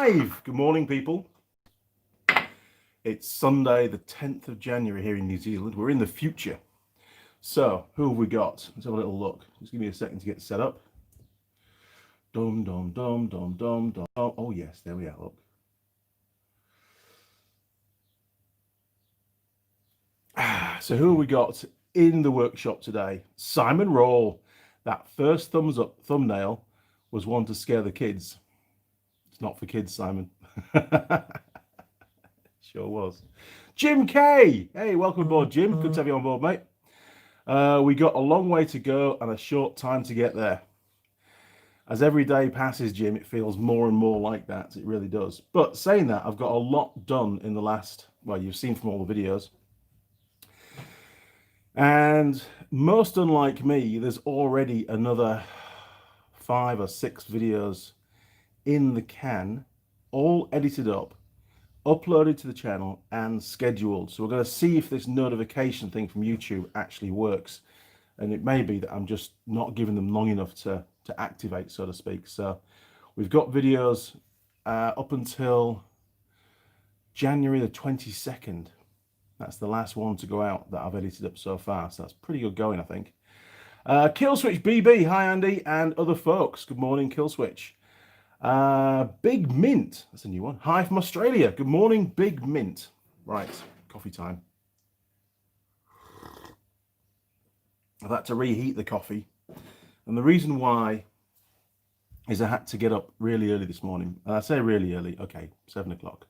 live. Good morning, people. It's Sunday, the 10th of January here in New Zealand. We're in the future. So, who have we got? Let's have a little look. Just give me a second to get set up. Dum, dum, dum, dum, dum, dum. Oh, yes, there we are. Look. So, who have we got in the workshop today? Simon Roll. That first thumbs up thumbnail was one to scare the kids. It's not for kids, Simon. Sure was. Jim Kay. Hey, welcome aboard, Jim. Good to have you on board, mate. We got a long way to go and a short time to get there. As every day passes, Jim, it feels more and more like that. It really does. But saying that, I've got a lot done in the last, well, you've seen from all the videos. And most unlike me, there's already another 5 or 6 videos in the can, all edited up, uploaded to the channel and scheduled. So we're going to see if this notification thing from YouTube actually works. And it may be that I'm just not giving them long enough to activate, so to speak. So we've got videos up until January the 22nd. That's the last one to go out that I've edited up so far. So that's pretty good going, I think. Killswitch BB, hi Andy, and other folks. Good morning, Killswitch. Big Mint, that's a new one. Hi from Australia. Good morning, Big Mint. Right, coffee time. I've had to reheat the coffee. And the reason why is I had to get up really early this morning. And I say really early, okay, 7 o'clock.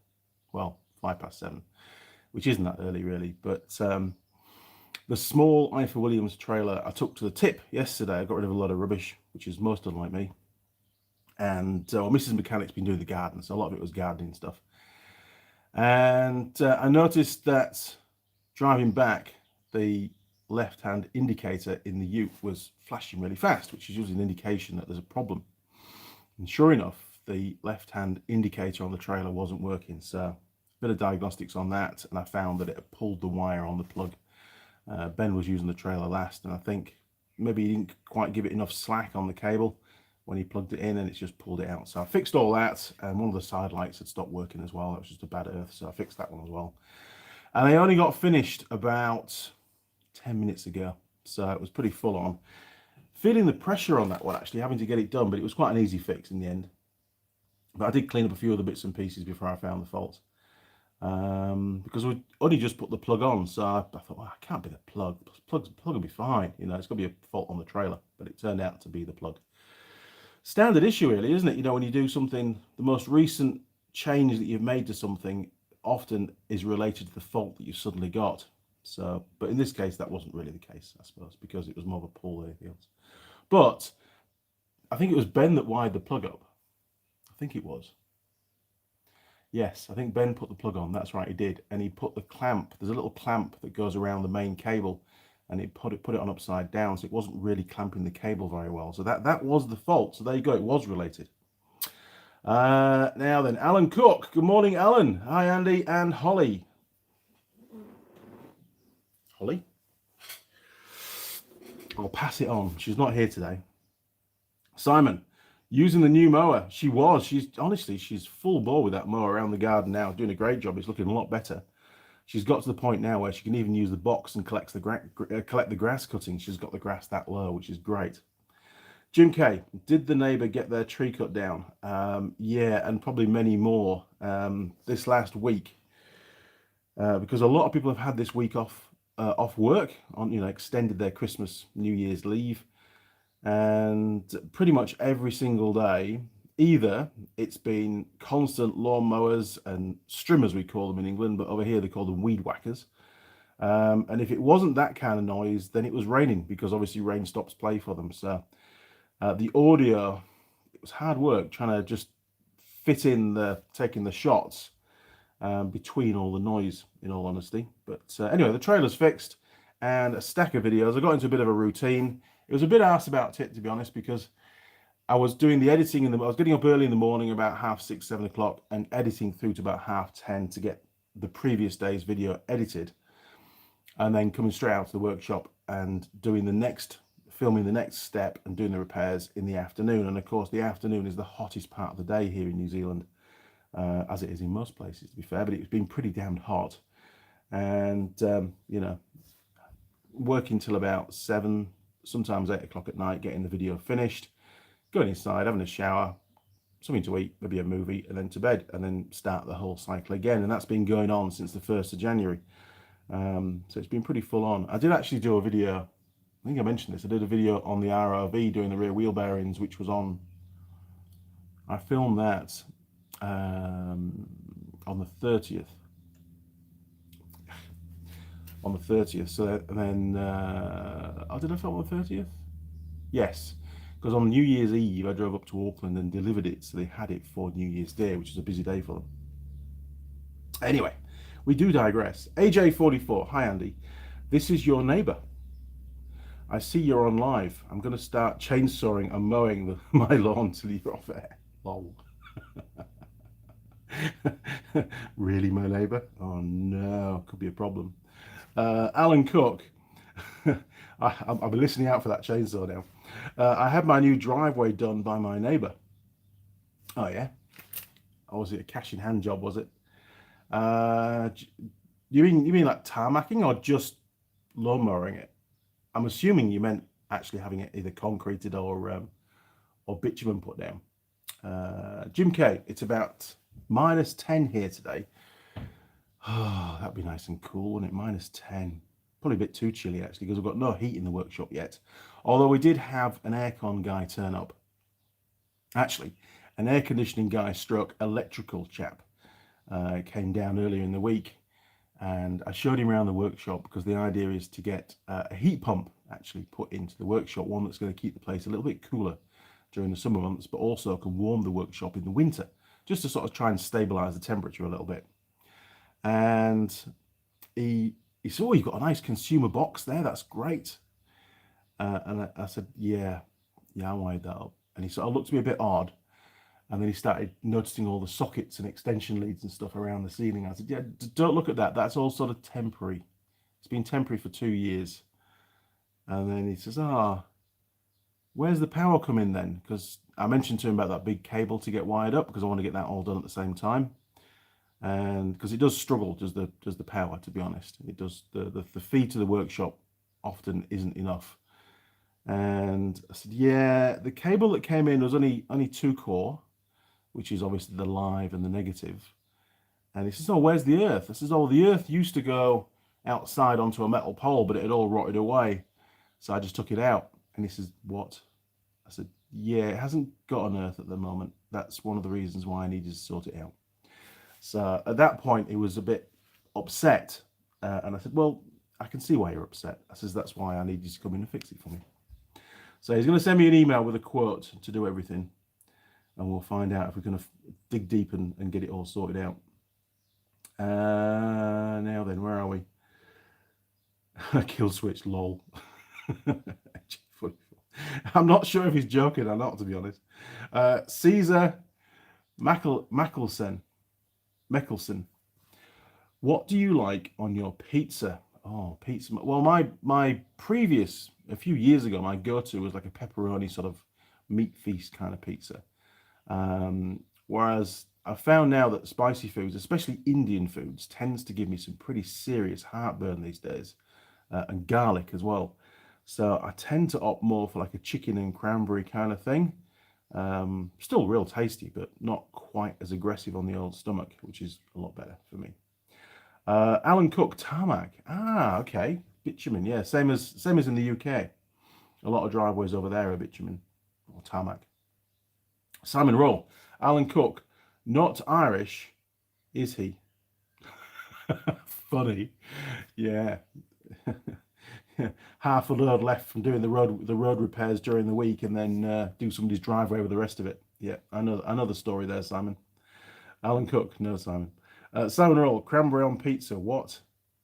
Well, 7:05, which isn't that early really. But the small Ifor Williams trailer I took to the tip yesterday. I got rid of a lot of rubbish, which is most unlike me. And Mrs. Mechanic's been doing the garden, so a lot of it was gardening stuff. And I noticed that driving back, the left-hand indicator in the Ute was flashing really fast, which is usually an indication that there's a problem. And sure enough, the left-hand indicator on the trailer wasn't working. So a bit of diagnostics on that, and I found that it had pulled the wire on the plug. Ben was using the trailer last, and I think maybe he didn't quite give it enough slack on the cable when he plugged it in, and it's just pulled it out. So I fixed all that, and one of the side lights had stopped working as well. That was just a bad earth, so I fixed that one as well. And I only got finished about 10 minutes ago, so it was pretty full on. Feeling the pressure on that one, actually, having to get it done, but it was quite an easy fix in the end. But I did clean up a few other bits and pieces before I found the fault. Because we only just put the plug on, so I thought, well, it can't be the plug. Plug will be fine, you know, it's got to be a fault on the trailer. But it turned out to be the plug. Standard issue really, isn't it? You know, when you do something, the most recent change that you've made to something often is related to the fault that you've suddenly got. So, but in this case, that wasn't really the case, I suppose, because it was more of a pull than anything else. But I think it was Ben that wired the plug up. I think it was. Yes, I think Ben put the plug on. That's right, he did. And he put the clamp, there's a little clamp that goes around the main cable, and he put it on upside down, so it wasn't really clamping the cable very well. So that was the fault. So there you go, it was related. Now then, Alan Cook. Good morning, Alan. Hi, Andy and Holly. Holly? I'll pass it on. She's not here today. Simon, using the new mower. She's honestly, she's full bore with that mower around the garden now, doing a great job. It's looking a lot better. She's got to the point now where she can even use the box and collect the grass cuttings. She's got the grass that low, which is great. Jim K, did the neighbour get their tree cut down? Yeah, and probably many more this last week, because a lot of people have had this week off work, on extended their Christmas, New Year's leave, and pretty much every single day. Either it's been constant lawnmowers and strimmers, we call them in England, but over here they call them weed whackers. And if it wasn't that kind of noise, then it was raining, because obviously rain stops play for them. So the audio, it was hard work trying to just fit in taking the shots between all the noise, in all honesty. But anyway, the trailer's fixed and a stack of videos. I got into a bit of a routine. It was a bit arse about it, to be honest, because I was doing the editing I was getting up early in the morning, about 6:30, 7 o'clock, and editing through to about 10:30 to get the previous day's video edited, and then coming straight out to the workshop and filming the next step and doing the repairs in the afternoon. And of course, the afternoon is the hottest part of the day here in New Zealand. as it is in most places, to be fair. But it's been pretty damned hot, and you know, working till about 7, sometimes 8 o'clock at night, getting the video finished, going inside, having a shower, something to eat, maybe a movie, and then to bed, and then start the whole cycle again. And that's been going on since the 1st of January. So it's been pretty full on. I did actually do a video, I think I mentioned this, I did a video on the ROV doing the rear wheel bearings, which was on, I filmed that on the 30th. On the 30th, so and then, oh, did I film on the 30th? Yes, because on New Year's Eve, I drove up to Auckland and delivered it, so they had it for New Year's Day, which is a busy day for them. Anyway, we do digress. AJ44, hi Andy, this is your neighbour. I see you're on live. I'm going to start chainsawing and mowing my lawn till you're off air. Lol. Really, my neighbour? Oh no, could be a problem. Alan Cook, I'll be listening out for that chainsaw now. I had my new driveway done by my neighbour. Oh yeah? Or was it a cash in hand job, was it? You mean like tarmacking or just lawnmowering it? I'm assuming you meant actually having it either concreted or bitumen put down. Jim K, it's about -10 here today. Oh, that'd be nice and cool, wouldn't it? -10. Probably a bit too chilly, actually, because we've got no heat in the workshop yet. Although we did have an aircon guy turn up. Actually, an air conditioning guy stroke electrical chap came down earlier in the week. And I showed him around the workshop because the idea is to get a heat pump actually put into the workshop, one that's going to keep the place a little bit cooler during the summer months, but also can warm the workshop in the winter, just to sort of try and stabilize the temperature a little bit. And he said, oh, you've got a nice consumer box there, that's great. And I said, yeah, I wired that up. And he sort of looked at me a bit odd. And then he started noticing all the sockets and extension leads and stuff around the ceiling. I said, yeah, don't look at that. That's all sort of temporary. It's been temporary for 2 years. And then he says, where's the power come in then? Because I mentioned to him about that big cable to get wired up because I want to get that all done at the same time. And because it does struggle, does the power, to be honest. It does, the feed to the workshop often isn't enough. And I said, yeah, the cable that came in was only 2 core, which is obviously the live and the negative. And he says, oh, where's the earth? I says, oh, the earth used to go outside onto a metal pole, but it had all rotted away. So I just took it out. And he says, what? I said, yeah, it hasn't got an earth at the moment. That's one of the reasons why I needed to sort it out. So at that point, he was a bit upset. And I said, well, I can see why you're upset. I says, that's why I need you to come in and fix it for me. So he's going to send me an email with a quote to do everything. And we'll find out if we're going to dig deep and get it all sorted out. Now then, where are we? Kill switch, lol. I'm not sure if he's joking or not, to be honest. Caesar Mickelson. What do you like on your pizza? Oh, pizza. Well, my previous, a few years ago, my go-to was like a pepperoni sort of meat feast kind of pizza. Whereas I found now that spicy foods, especially Indian foods, tends to give me some pretty serious heartburn these days, and garlic as well. So I tend to opt more for like a chicken and cranberry kind of thing. Still real tasty, but not quite as aggressive on the old stomach, which is a lot better for me. Alan Cook, tarmac. Okay, bitumen. Yeah, same as in the UK. A lot of driveways over there are bitumen or tarmac. Simon Roll, Alan Cook, not Irish, is he? Funny, yeah. Half a load left from doing the road repairs during the week, and then do somebody's driveway with the rest of it. Yeah, I know the story there, Simon. Alan Cook, no, Simon. Simon Roll, cranberry on pizza. What?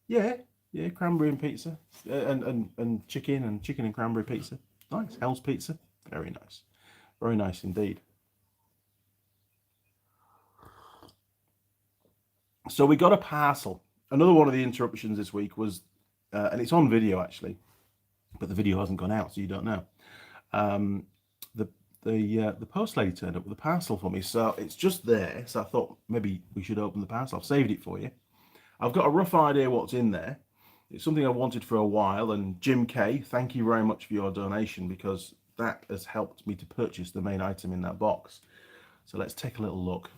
Yeah, cranberry and pizza, and chicken and cranberry pizza. Nice. Hell's Pizza, very nice indeed. So we got a parcel. Another one of the interruptions this week was, and it's on video actually, but the video hasn't gone out, so you don't know. the post lady turned up with a parcel for me. So it's just there. So I thought maybe we should open the parcel. I've saved it for you. I've got a rough idea what's in there. It's something I've wanted for a while. And Jim K, thank you very much for your donation, because that has helped me to purchase the main item in that box. So let's take a little look.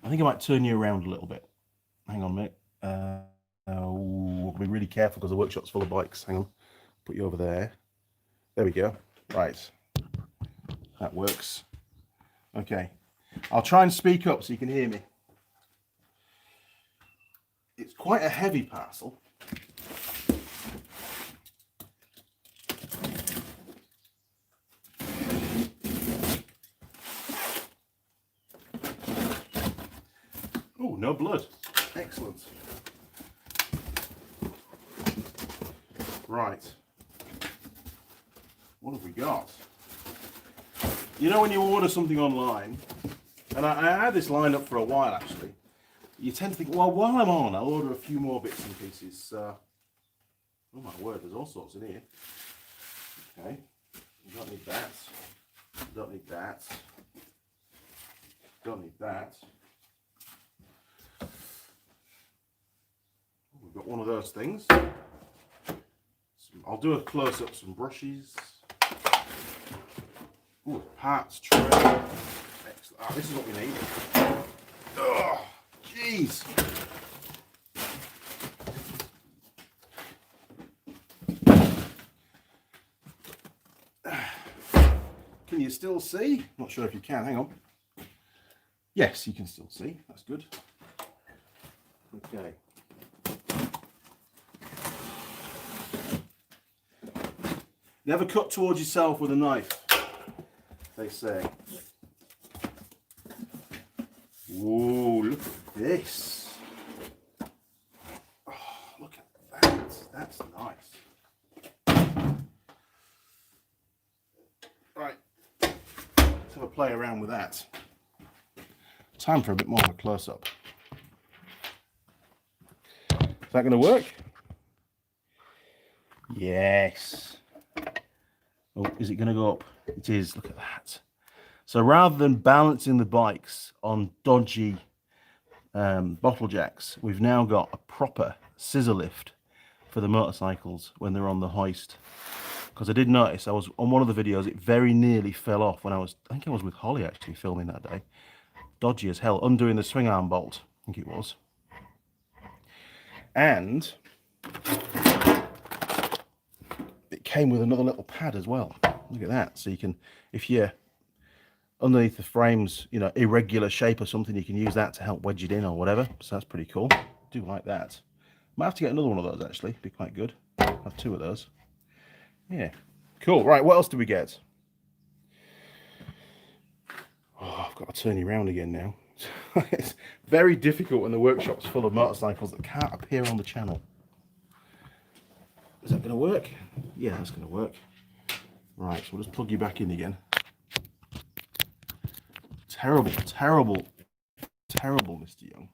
I think I might turn you around a little bit. Hang on, mate. We'll be really careful because the workshop's full of bikes. Hang on. Put you over there. There we go. Right. That works. Okay. I'll try and speak up so you can hear me. It's quite a heavy parcel. Oh, no blood. Excellent. Right. What have we got? You know when you order something online, and I had this lined up for a while actually, you tend to think, well, while I'm on, I'll order a few more bits and pieces. Oh my word, there's all sorts in here. Okay, you don't need that. Don't need that. Don't need that. We've got one of those things. I'll do a close-up, some brushes. Ooh, parts tray. Excellent. Ah, this is what we need. Oh, jeez. Can you still see? Not sure if you can. Hang on. Yes, you can still see. That's good. Okay. Never cut towards yourself with a knife, they say. Whoa, look at this. Oh, look at that. That's nice. Right, let's have a play around with that. Time for a bit more of a close-up. Is that going to work? Yes. Oh, is it going to go up? It is. Look at that. So rather than balancing the bikes on dodgy bottle jacks, we've now got a proper scissor lift for the motorcycles when they're on the hoist. Because I did notice, I was on one of the videos, it very nearly fell off when I think I was with Holly actually filming that day. Dodgy as hell, undoing the swing arm bolt, I think it was. And it came with another little pad as well. Look at that. So you can, if you're underneath the frames, you know, irregular shape or something, you can use that to help wedge it in or whatever. So that's pretty cool. I do like that. Might have to get another one of those actually. Be quite good. Have two of those. Yeah. Cool. Right. What else do we get? Oh, I've got to turn you around again now. It's very difficult when the workshop's full of motorcycles that can't appear on the channel. Is that going to work? Yeah, that's going to work. Right, so we'll just plug you back in again. Terrible, terrible, terrible, Mr. Young.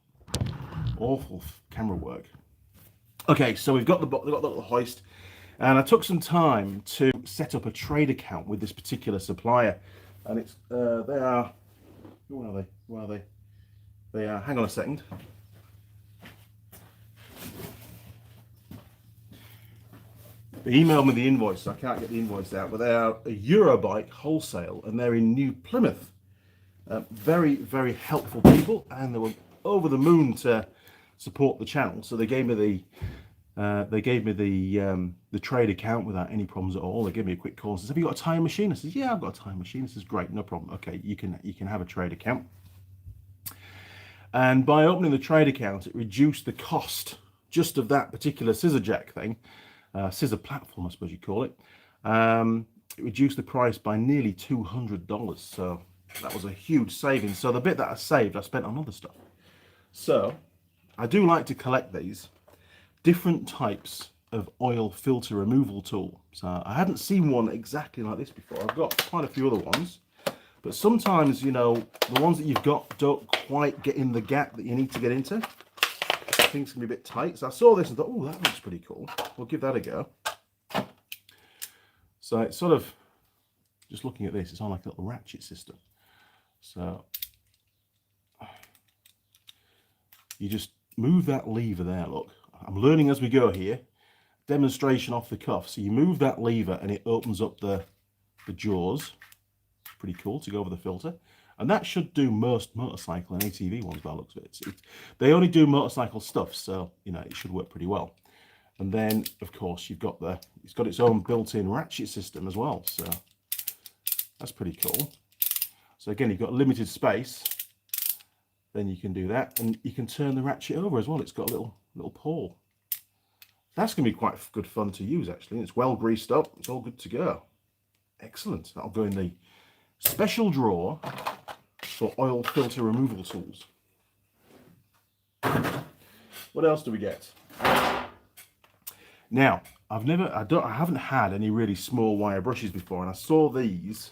Awful camera work. Okay, so we've got the little hoist, and I took some time to set up a trade account with this particular supplier, and it's they are. Who are they? Where are they? They are. Hang on a second. They emailed me the invoice, so I can't get the invoice out, but they are a Eurobike wholesale, and they're in New Plymouth. Very, very helpful people, and they were over the moon to support the channel. So they gave me the trade account without any problems at all. They gave me a quick call and said, "Have you got a time machine?" I said, "Yeah, I've got a time machine." This is great, no problem. Okay, you can have a trade account. And by opening the trade account, it reduced the cost just of that particular scissor jack thing. Scissor platform, I suppose you call it. It reduced the price by nearly $200, so that was a huge saving. So the bit that I saved, I spent on other stuff. So I do like to collect these different types of oil filter removal tool. So I hadn't seen one exactly like this before. I've got quite a few other ones, but sometimes, you know, the ones that you've got don't quite get in the gap that you need to get into. Things can be a bit tight. So I saw this and thought, oh, that looks pretty cool. We'll give that a go. So it sort of just looking at this, it's on like a little ratchet system. So you just move that lever there. Look, I'm learning as we go here. Demonstration off the cuff. So you move that lever and it opens up the jaws. Pretty cool to go over the filter. And that should do most motorcycle and ATV ones by the looks of it. They only do motorcycle stuff, so you know it should work pretty well. And then, of course, you've got it's got its own built-in ratchet system as well. So that's pretty cool. So again, you've got limited space. Then you can do that, and you can turn the ratchet over as well. It's got a little pawl. That's going to be quite good fun to use actually. It's well greased up. It's all good to go. Excellent. That'll go in the special drawer for oil filter removal tools. What else do we get? Now, I haven't had any really small wire brushes before, and I saw these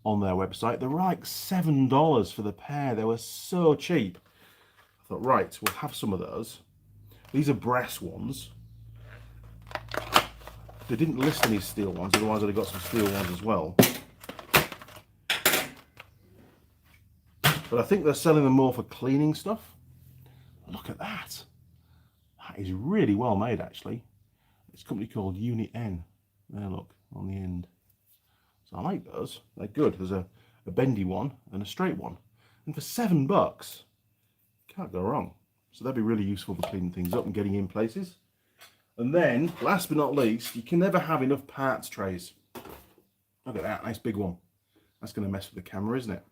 on their website. They were like $7 for the pair. They were so cheap. I thought, right, we'll have some of those. These are brass ones. They didn't list any steel ones, otherwise I'd have got some steel ones as well. But I think they're selling them more for cleaning stuff. Look at that. That is really well made actually. It's a company called Unit N. There, look, on the end. So I like those. They're good. There's a bendy one and a straight one. And for $7, can't go wrong. So that'd be really useful for cleaning things up and getting in places. And then, last but not least, you can never have enough parts trays. Look at that, nice big one. That's going to mess with the camera, isn't it?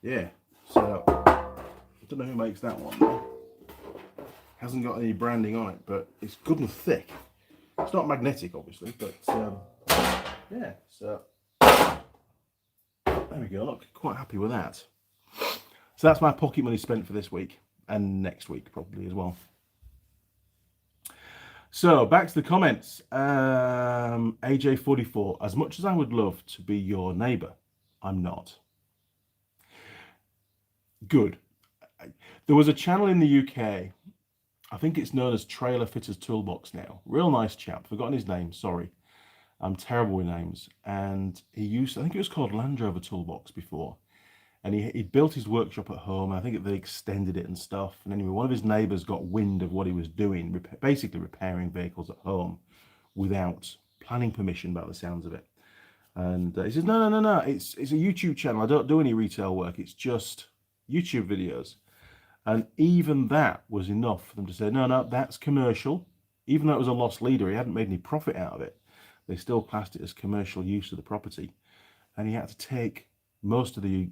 Yeah, so, I don't know who makes that one though. Hasn't got any branding on it, but it's good and thick. It's not magnetic, obviously, but yeah, so there we go, look, quite happy with that. So that's my pocket money spent for this week, and next week probably as well. So back to the comments. AJ44, as much as I would love to be your neighbour, I'm not. Good. There was a channel in the UK, I think it's known as Trailer Fitters Toolbox now. Real nice chap, forgotten his name, sorry. I'm terrible with names. And he used, I think it was called Land Rover Toolbox before. And he built his workshop at home. I think they extended it and stuff. And anyway, one of his neighbours got wind of what he was doing, basically repairing vehicles at home without planning permission by the sounds of it. And he says, no, it's a YouTube channel. I don't do any retail work. It's just YouTube videos. And even that was enough for them to say, no, that's commercial. Even though it was a lost leader, he hadn't made any profit out of it. They still classed it as commercial use of the property. And he had to take all the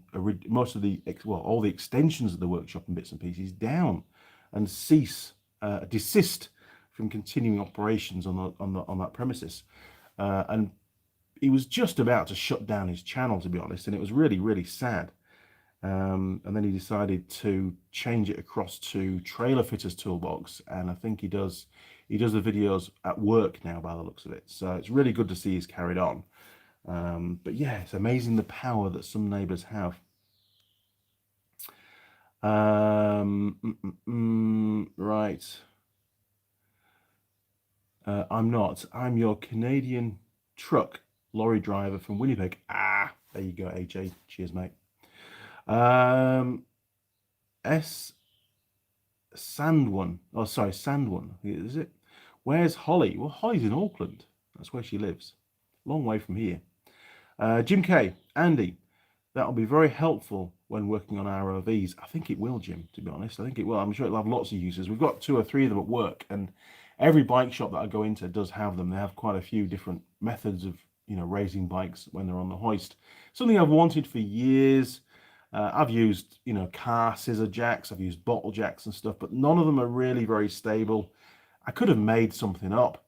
extensions of the workshop and bits and pieces down and desist from continuing operations on that premises. And he was just about to shut down his channel, to be honest, and it was really, really sad. And then he decided to change it across to Trailer Fitters Toolbox, and I think he does the videos at work now by the looks of it. So it's really good to see he's carried on. But yeah, it's amazing the power that some neighbours have. Right. I'm not. I'm your Canadian truck lorry driver from Winnipeg. Ah, there you go, AJ. Cheers, mate. Sandone. Oh, sorry, Sandone. Is it? Where's Holly? Well, Holly's in Auckland. That's where she lives. Long way from here. Jim K. Andy, that'll be very helpful when working on ROVs. I think it will, Jim, to be honest. I think it will. I'm sure it'll have lots of uses. We've got 2 or 3 of them at work, and every bike shop that I go into does have them. They have quite a few different methods of, raising bikes when they're on the hoist. Something I've wanted for years. I've used, car scissor jacks. I've used bottle jacks and stuff, but none of them are really very stable. I could have made something up.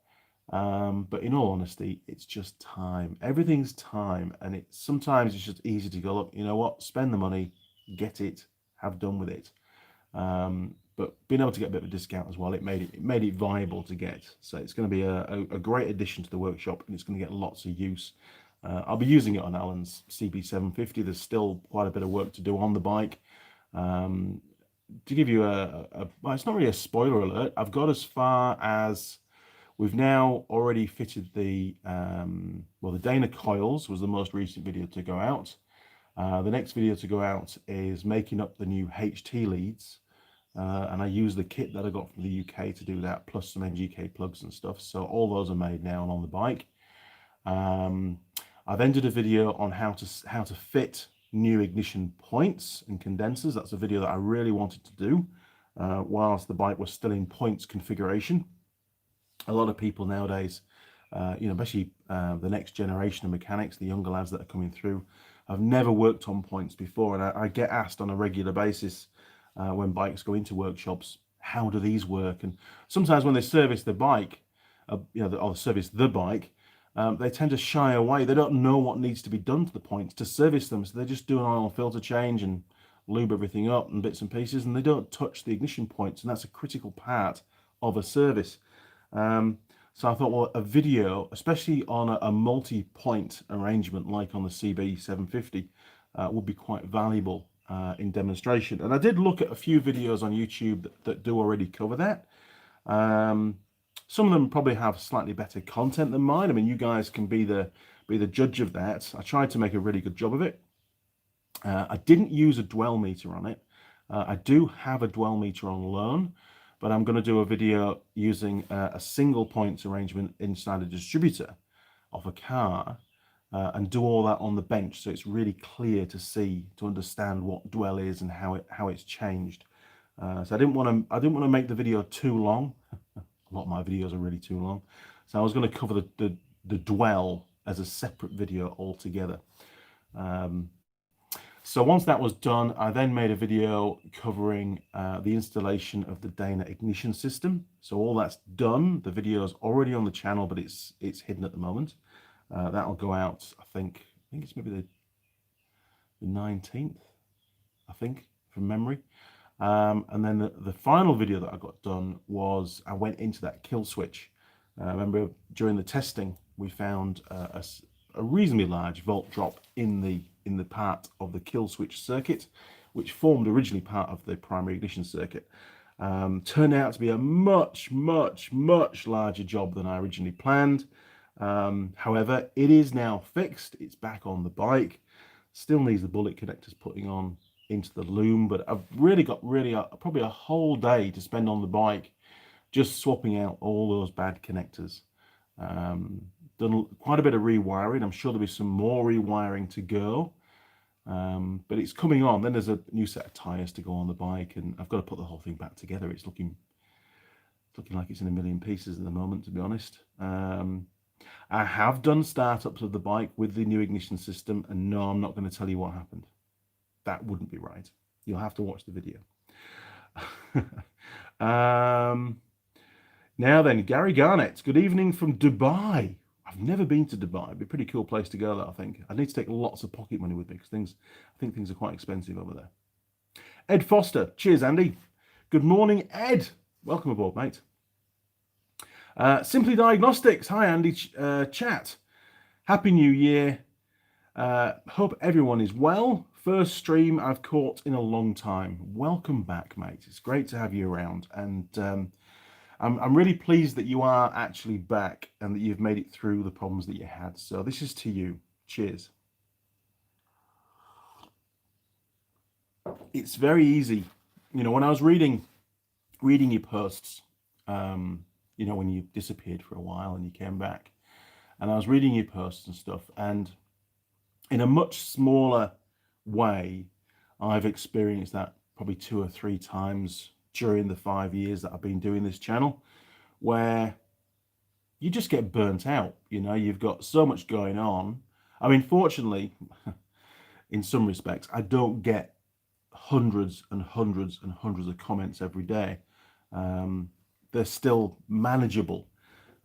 But in all honesty, it's just time. Everything's time, and sometimes it's just easy to go, look, you know what, spend the money, get it, have done with it. But being able to get a bit of a discount as well, it made it viable to get. So it's going to be a great addition to the workshop, and it's going to get lots of use. I'll be using it on Alan's CB750. There's still quite a bit of work to do on the bike. To give you well, it's not really a spoiler alert. I've got as far as We've now already fitted the, well, the Dana coils was the most recent video to go out. The next video to go out is making up the new HT leads. And I use the kit that I got from the UK to do that, plus some NGK plugs and stuff. So all those are made now and on the bike. I then did a video on how to fit new ignition points and condensers. That's a video that I really wanted to do whilst the bike was still in points configuration. A lot of people nowadays, you know, especially the next generation of mechanics, the younger lads that are coming through, have never worked on points before. And I get asked on a regular basis when bikes go into workshops, how do these work? And sometimes when they service the bike, you know, or service the bike, they tend to shy away. They don't know what needs to be done to the points to service them. So they just do an oil and filter change and lube everything up and bits and pieces, and they don't touch the ignition points. And that's a critical part of a service. So I thought, well, a video, especially on a multi-point arrangement like on the CB750, would be quite valuable in demonstration. And I did look at a few videos on YouTube that do already cover that. Some of them probably have slightly better content than mine. I mean, you guys can be the judge of that. I tried to make a really good job of it. I didn't use a dwell meter on it. I do have a dwell meter on loan, but I'm going to do a video using a single points arrangement inside a distributor of a car and do all that on the bench, so it's really clear to see, to understand what dwell is and how it's changed. So I didn't want to make the video too long. A lot of my videos are really too long, so I was going to cover the dwell as a separate video altogether. So once that was done, I then made a video covering the installation of the Dana ignition system. So all that's done. The video is already on the channel, but it's hidden at the moment. That'll go out, I think it's maybe the 19th, I think, from memory. And then the final video that I got done was I went into that kill switch. Remember, during the testing, we found a reasonably large volt drop in the part of the kill switch circuit, which formed originally part of the primary ignition circuit. Turned out to be a much larger job than I originally planned. However, it is now fixed. It's back on the bike. Still needs the bullet connectors putting on into the loom, but I've really got probably a whole day to spend on the bike just swapping out all those bad connectors. Done quite a bit of rewiring. I'm sure there'll be some more rewiring to go, but it's coming on. Then there's a new set of tires to go on the bike, and I've got to put the whole thing back together. It's looking like it's in a million pieces at the moment, to be honest. I have done startups of the bike with the new ignition system, and no, I'm not going to tell you what happened. That wouldn't be right. You'll have to watch the video. Now then, Gary Garnett, good evening from Dubai. I've never been to Dubai. It'd be a pretty cool place to go, though, I think. I need to take lots of pocket money with me because I think things are quite expensive over there. Ed Foster, cheers, Andy. Good morning, Ed. Welcome aboard, mate. Simply Diagnostics, hi, Andy. Chat. Happy New Year. Hope everyone is well. First stream I've caught in a long time. Welcome back, mate. It's great to have you around, and I'm really pleased that you are actually back and that you've made it through the problems that you had. So this is to you. Cheers. It's very easy. You know, when I was reading your posts, you know, when you disappeared for a while and you came back, and I was reading your posts and stuff, and in a much smaller way, I've experienced that probably 2 or 3 times during the 5 years that I've been doing this channel, where you just get burnt out. You know, you've got so much going on. I mean, fortunately, in some respects, I don't get hundreds and hundreds and hundreds of comments every day. They're still manageable.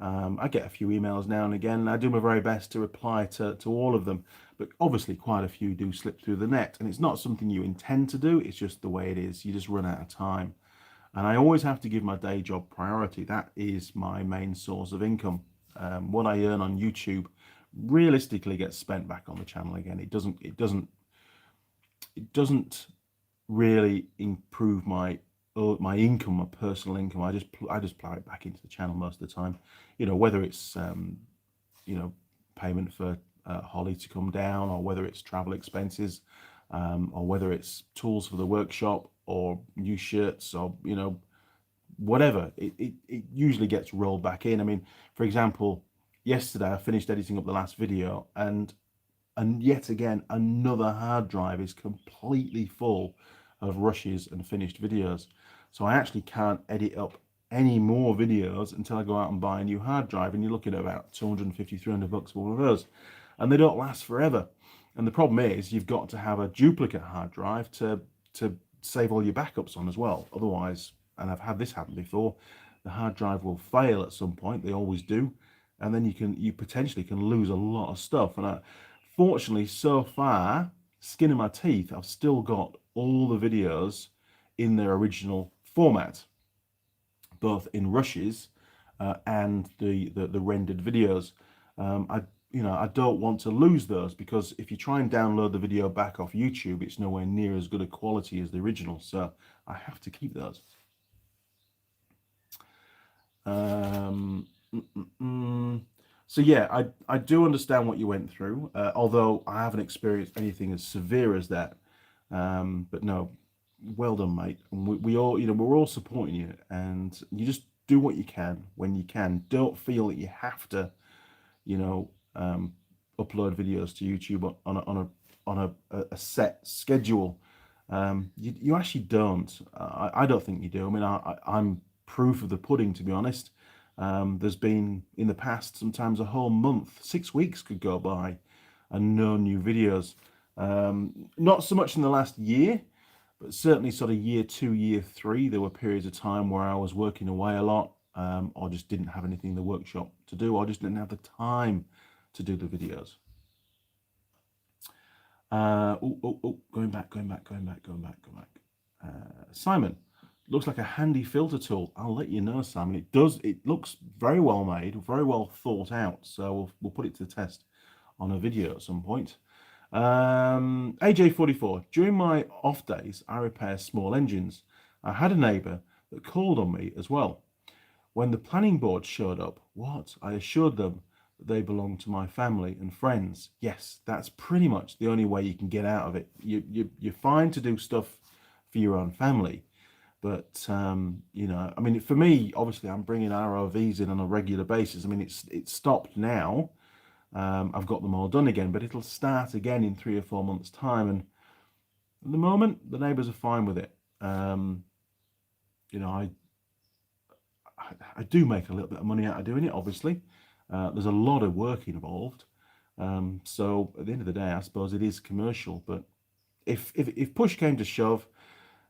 I get a few emails now and again, and I do my very best to reply to all of them, but obviously quite a few do slip through the net, and it's not something you intend to do. It's just the way it is. You just run out of time, and I always have to give my day job priority. That is my main source of income. What I earn on YouTube realistically gets spent back on the channel again. It doesn't really improve my my income, my personal income, I just plow it back into the channel most of the time. You know, whether it's you know, payment for Holly to come down, or whether it's travel expenses, or whether it's tools for the workshop, or new shirts, or you know, whatever. It usually gets rolled back in. I mean, for example, yesterday I finished editing up the last video, and yet again another hard drive is completely full of rushes and finished videos. So I actually can't edit up any more videos until I go out and buy a new hard drive, and you're looking at about 250, 300 bucks for one of those, and they don't last forever. And the problem is you've got to have a duplicate hard drive to save all your backups on as well. Otherwise, and I've had this happen before, the hard drive will fail at some point. They always do, and then you potentially can lose a lot of stuff. And fortunately, so far, skin in my teeth, I've still got all the videos in their original format, both in rushes and the rendered videos. I don't want to lose those, because if you try and download the video back off YouTube, it's nowhere near as good a quality as the original. So I have to keep those. So yeah, I do understand what you went through, although I haven't experienced anything as severe as that. But no, well done, mate. And we all, you know, we're all supporting you, and you just do what you can when you can. Don't feel that you have to, you know, upload videos to YouTube on a set schedule. You actually don't. I don't think you do. I mean, I'm proof of the pudding, to be honest. There's been in the past sometimes a whole month, 6 weeks could go by, and no new videos. Not so much in the last year, but certainly sort of year 2, year 3, there were periods of time where I was working away a lot, or just didn't have anything in the workshop to do, or just didn't have the time to do the videos. Going back. Simon, looks like a handy filter tool. I'll let you know, Simon. It looks very well made, very well thought out. So we'll put it to the test on a video at some point. AJ44, during my off days, I repair small engines. I had a neighbour that called on me as well. When the planning board showed up, I assured them that they belong to my family and friends. Yes, that's pretty much the only way you can get out of it. You're fine to do stuff for your own family, but you know, I mean, for me, obviously, I'm bringing ROVs in on a regular basis. I mean, it's stopped now. I've got them all done again, but it'll start again in 3 or 4 months' time. And at the moment, the neighbours are fine with it. You know, I do make a little bit of money out of doing it, obviously. There's a lot of work involved. So at the end of the day, I suppose it is commercial. But if push came to shove,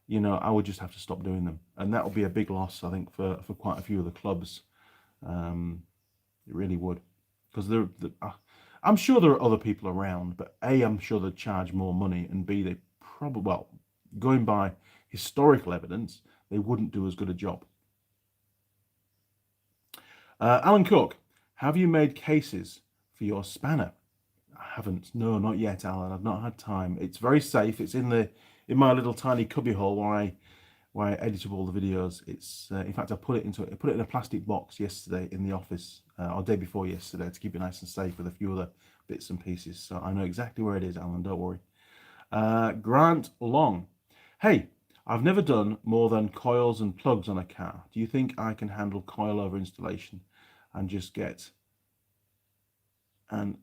you know, I would just have to stop doing them. And that would be a big loss, I think, for quite a few of the clubs. It really would. Because I'm sure there are other people around, but A, I'm sure they charge more money, and B, they probably, well, going by historical evidence, they wouldn't do as good a job. Alan Cook, have you made cases for your spanner? I haven't. No, not yet, Alan. I've not had time. It's very safe. It's in my little tiny cubbyhole where I edited all the videos. It's in fact I put it in a plastic box yesterday in the office, or day before yesterday, to keep it nice and safe with a few other bits and pieces. So I know exactly where it is, Alan. Don't worry. Grant Long, hey, I've never done more than coils and plugs on a car. Do you think I can handle coilover installation and just get an,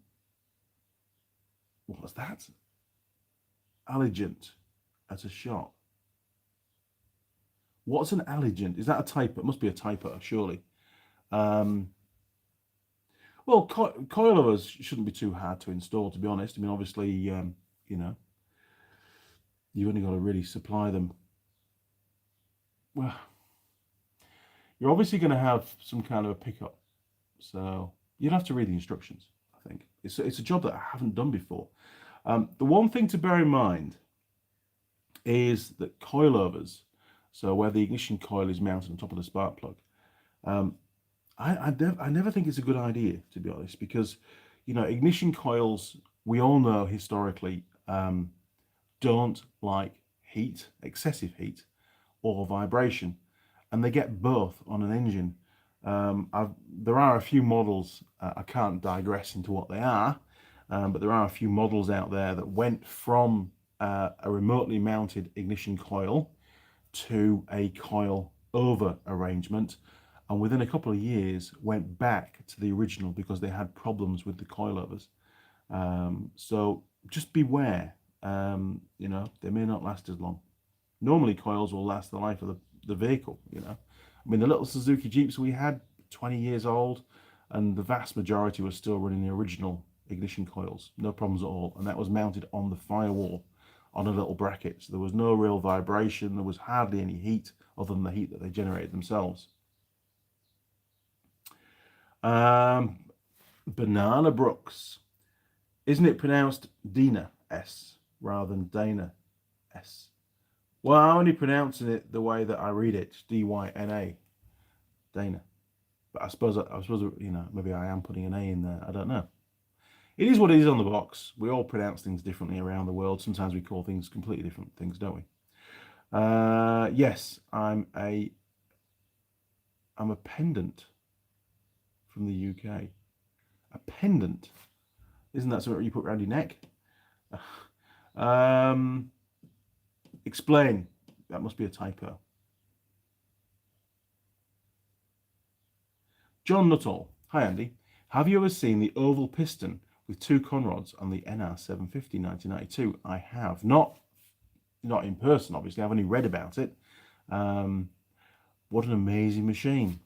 what was that? Allegiant at a shop. What's an allegiant? Is that a typo? It must be a typo, surely. Well, coilovers shouldn't be too hard to install, to be honest. I mean, obviously, you know, you've only got to really supply them. Well, you're obviously going to have some kind of a pickup, so you'd have to read the instructions. I think it's a job that I haven't done before. The one thing to bear in mind is that coilovers, so where the ignition coil is mounted on top of the spark plug, I never think it's a good idea, to be honest, because, you know, ignition coils, we all know historically, don't like heat, excessive heat, or vibration, and they get both on an engine. There are a few models, I can't digress into what they are, but there are a few models out there that went from a remotely mounted ignition coil to a coil over arrangement, and within a couple of years went back to the original because they had problems with the coilovers. So just beware, you know, they may not last as long. Normally coils will last the life of the vehicle, you know. I mean, the little Suzuki Jeeps we had, 20 years old, and the vast majority was still running the original ignition coils, no problems at all, and that was mounted on the firewall on a little bracket, so there was no real vibration, there was hardly any heat other than the heat that they generated themselves. Banana Brooks, isn't it pronounced Dina S rather than Dana S? Well, I'm only pronouncing it the way that I read it, D-Y-N-A, Dana. But I suppose, you know, maybe I am putting an A in there. I don't know. It is what it is on the box. We all pronounce things differently around the world. Sometimes we call things completely different things, don't we? Yes, I'm a pendant from the UK. A pendant? Isn't that something you put around your neck? Explain. That must be a typo. John Nuttall. Hi, Andy. Have you ever seen the oval piston with two conrods on the NR750 1992? I have. Not in person, obviously. I've only read about it. What an amazing machine.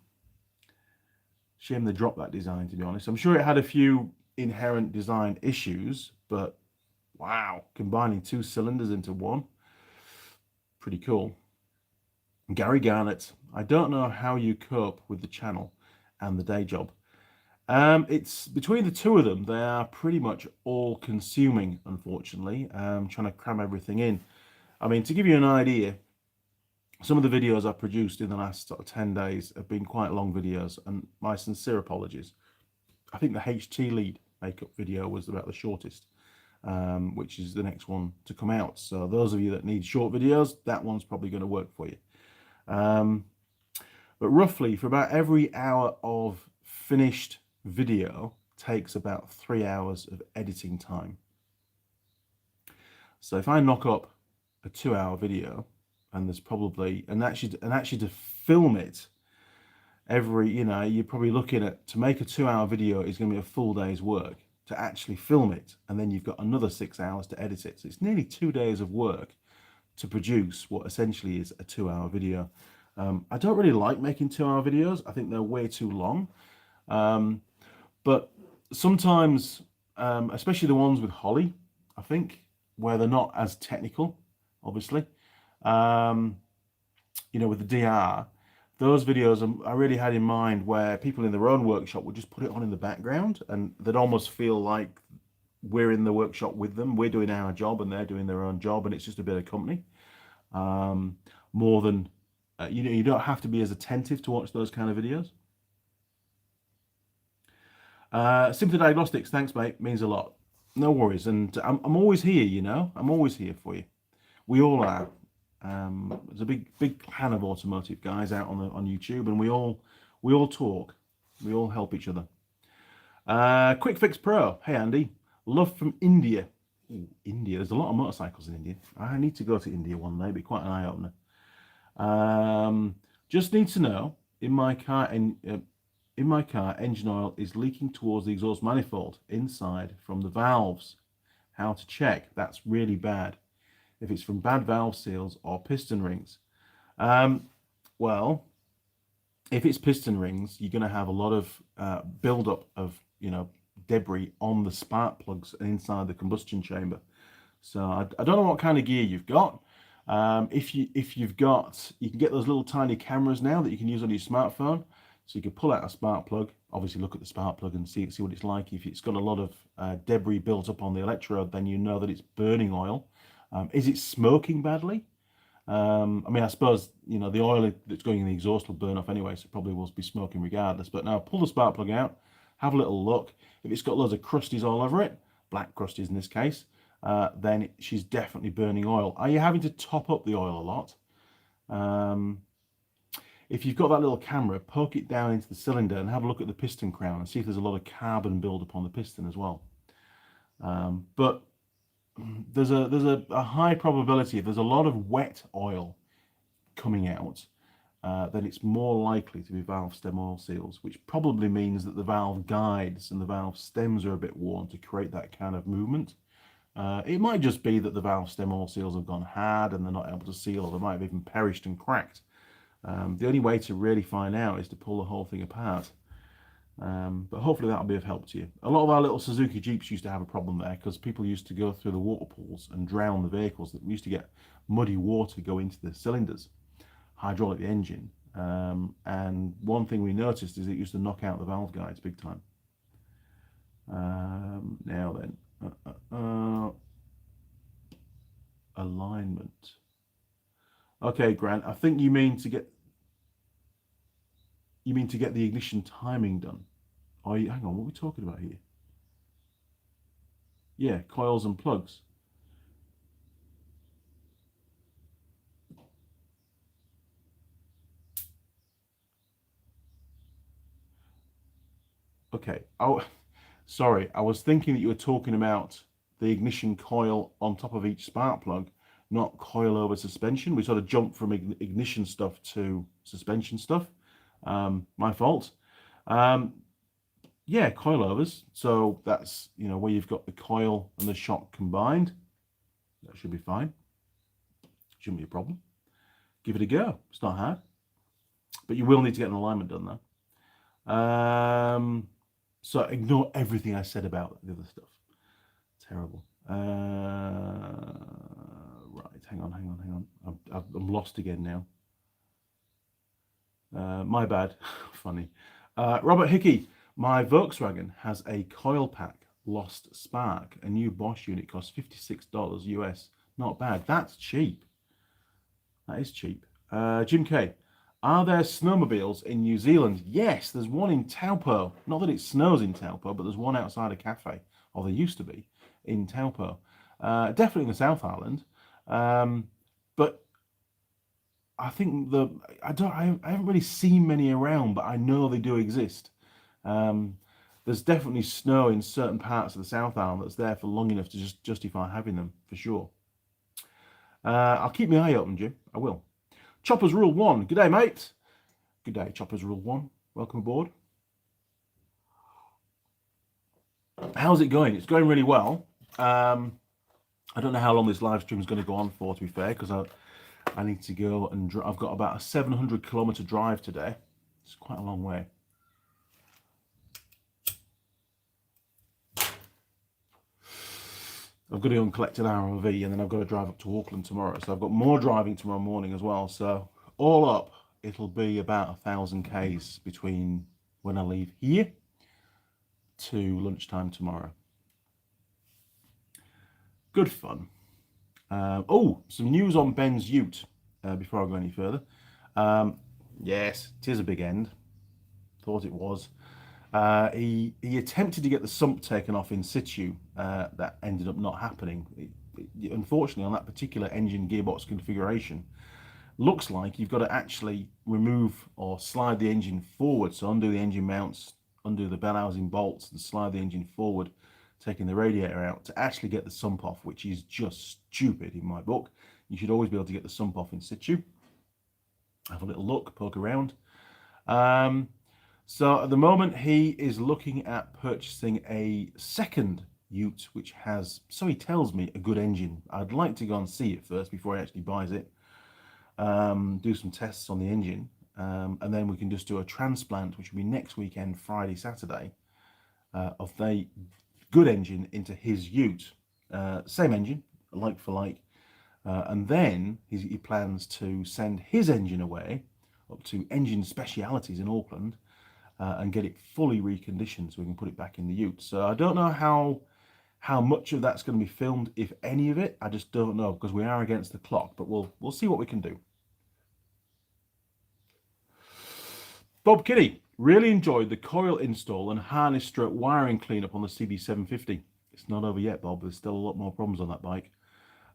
Shame they dropped that design, to be honest. I'm sure it had a few inherent design issues, but wow, combining two cylinders into one, pretty cool. Gary Garnett, I don't know how you cope with the channel and the day job. It's between the two of them, they are pretty much all consuming, unfortunately. Trying to cram everything in. I mean, to give you an idea, some of the videos I've produced in the last sort of 10 days have been quite long videos, and my sincere apologies. I think the HT lead makeup video was about the shortest, which is the next one to come out. So those of you that need short videos, that one's probably going to work for you. But roughly, for about every hour of finished video takes about 3 hours of editing time. So if I knock up a 2-hour video, and there's probably, and actually to film it, you know, you're probably looking at, to make a 2-hour video is going to be a full day's work to actually film it, and then you've got another 6 hours to edit it. So it's nearly 2 days of work to produce what essentially is a 2-hour video. I don't really like making 2-hour videos. I think they're way too long. But sometimes, especially the ones with Holly, I think, where they're not as technical, obviously, you know, with the DR, those videos I really had in mind where people in their own workshop would just put it on in the background, and they'd almost feel like we're in the workshop with them. We're doing our job and they're doing their own job, and it's just a bit of company. More than, you know, you don't have to be as attentive to watch those kind of videos. Simply Diagnostics, thanks mate, means a lot. No worries, and I'm always here, you know, I'm always here for you. We all are. There's a big clan of automotive guys out on YouTube, and we all talk, we all help each other. Quick Fix Pro, hey Andy, love from India. Ooh, India, there's a lot of motorcycles in India. I need to go to India one day, be quite an eye opener. Just need to know, in my car, engine oil is leaking towards the exhaust manifold inside from the valves. How to check? That's really bad. If it's from bad valve seals or piston rings. Well, if it's piston rings, you're going to have a lot of build-up of, you know, debris on the spark plugs and inside the combustion chamber. So I don't know what kind of gear you've got. If you've got, you can get those little tiny cameras now that you can use on your smartphone. So you can pull out a spark plug, obviously look at the spark plug and see what it's like. If it's got a lot of debris built up on the electrode, then you know that it's burning oil. Is it smoking badly? I mean, I suppose, you know, the oil that's going in the exhaust will burn off anyway, so it probably will be smoking regardless. But now pull the spark plug out, have a little look. If it's got loads of crusties all over it, black crusties in this case, then she's definitely burning oil. Are you having to top up the oil a lot? If you've got that little camera, poke it down into the cylinder and have a look at the piston crown and see if there's a lot of carbon build-up on the piston as well. But there's a high probability if there's a lot of wet oil coming out, then it's more likely to be valve stem oil seals, which probably means that the valve guides and the valve stems are a bit worn to create that kind of movement. It might just be that the valve stem oil seals have gone hard and they're not able to seal, or they might have even perished and cracked. The only way to really find out is to pull the whole thing apart. But hopefully that'll be of help to you. A lot of our little Suzuki Jeeps used to have a problem there because people used to go through the water pools and drown the vehicles. That we used to get muddy water go into the cylinders, hydraulic the engine. And one thing we noticed is it used to knock out the valve guides big time. Now then, alignment. Okay, Grant, I think you mean to get the ignition timing done. Oh, hang on, what are we talking about here? Yeah, coils and plugs. Okay. Oh, sorry. I was thinking that you were talking about the ignition coil on top of each spark plug, not coil over suspension. We sort of jumped from ignition stuff to suspension stuff. My fault. Yeah, coilovers. So that's, where you've got the coil and the shock combined. That should be fine. Shouldn't be a problem. Give it a go. It's not hard. But you will need to get an alignment done though. So ignore everything I said about the other stuff. Terrible. Right, hang on. I'm lost again now. My bad. Funny. Robert Hickey, my Volkswagen has a coil pack lost spark. A new Bosch unit costs $56 US. Not bad. That's cheap. That is cheap. Jim K, are there snowmobiles in New Zealand? Yes, there's one in Taupo. Not that it snows in Taupo, but there's one outside a cafe, or there used to be, in Taupo. Definitely in the South Island. But I think I haven't really seen many around, but I know they do exist. There's definitely snow in certain parts of the South Island that's there for long enough to just justify having them, for sure. I'll keep my eye open, Jim. I will. Choppers Rule 1. Good day, mate. Good day, Choppers Rule 1. Welcome aboard. How's it going? It's going really well. I don't know how long this live stream is going to go on for, to be fair, because I need to go and I've got about a 700-kilometer drive today. It's quite a long way. I've got to go and collect an ROV, and then I've got to drive up to Auckland tomorrow. So I've got more driving tomorrow morning as well. So all up, it'll be about 1,000 Ks between when I leave here to lunchtime tomorrow. Good fun. Oh, some news on Ben's Ute before I go any further. Yes, it is a big end. Thought it was. He attempted to get the sump taken off in situ. That ended up not happening. Unfortunately, on that particular engine gearbox configuration, looks like you've got to actually remove or slide the engine forward. So undo the engine mounts, undo the bell housing bolts, and slide the engine forward, taking the radiator out to actually get the sump off, which is just stupid in my book. You should always be able to get the sump off in situ. Have a little look, poke around. So at the moment, he is looking at purchasing a second Ute, which has, so he tells me, a good engine. I'd like to go and see it first before he actually buys it. Do some tests on the engine, and then we can just do a transplant, which will be next weekend, Friday, Saturday, of the good engine into his Ute. Same engine, like for like. And then he plans to send his engine away up to Engine Specialities in Auckland, and get it fully reconditioned so we can put it back in the Ute. So I don't know how much of that's going to be filmed, if any of it. I just don't know, because we are against the clock, but we'll see what we can do. Bob Kinney, really enjoyed the coil install and harness stroke wiring cleanup on the CB750. It's not over yet, Bob. There's still a lot more problems on that bike.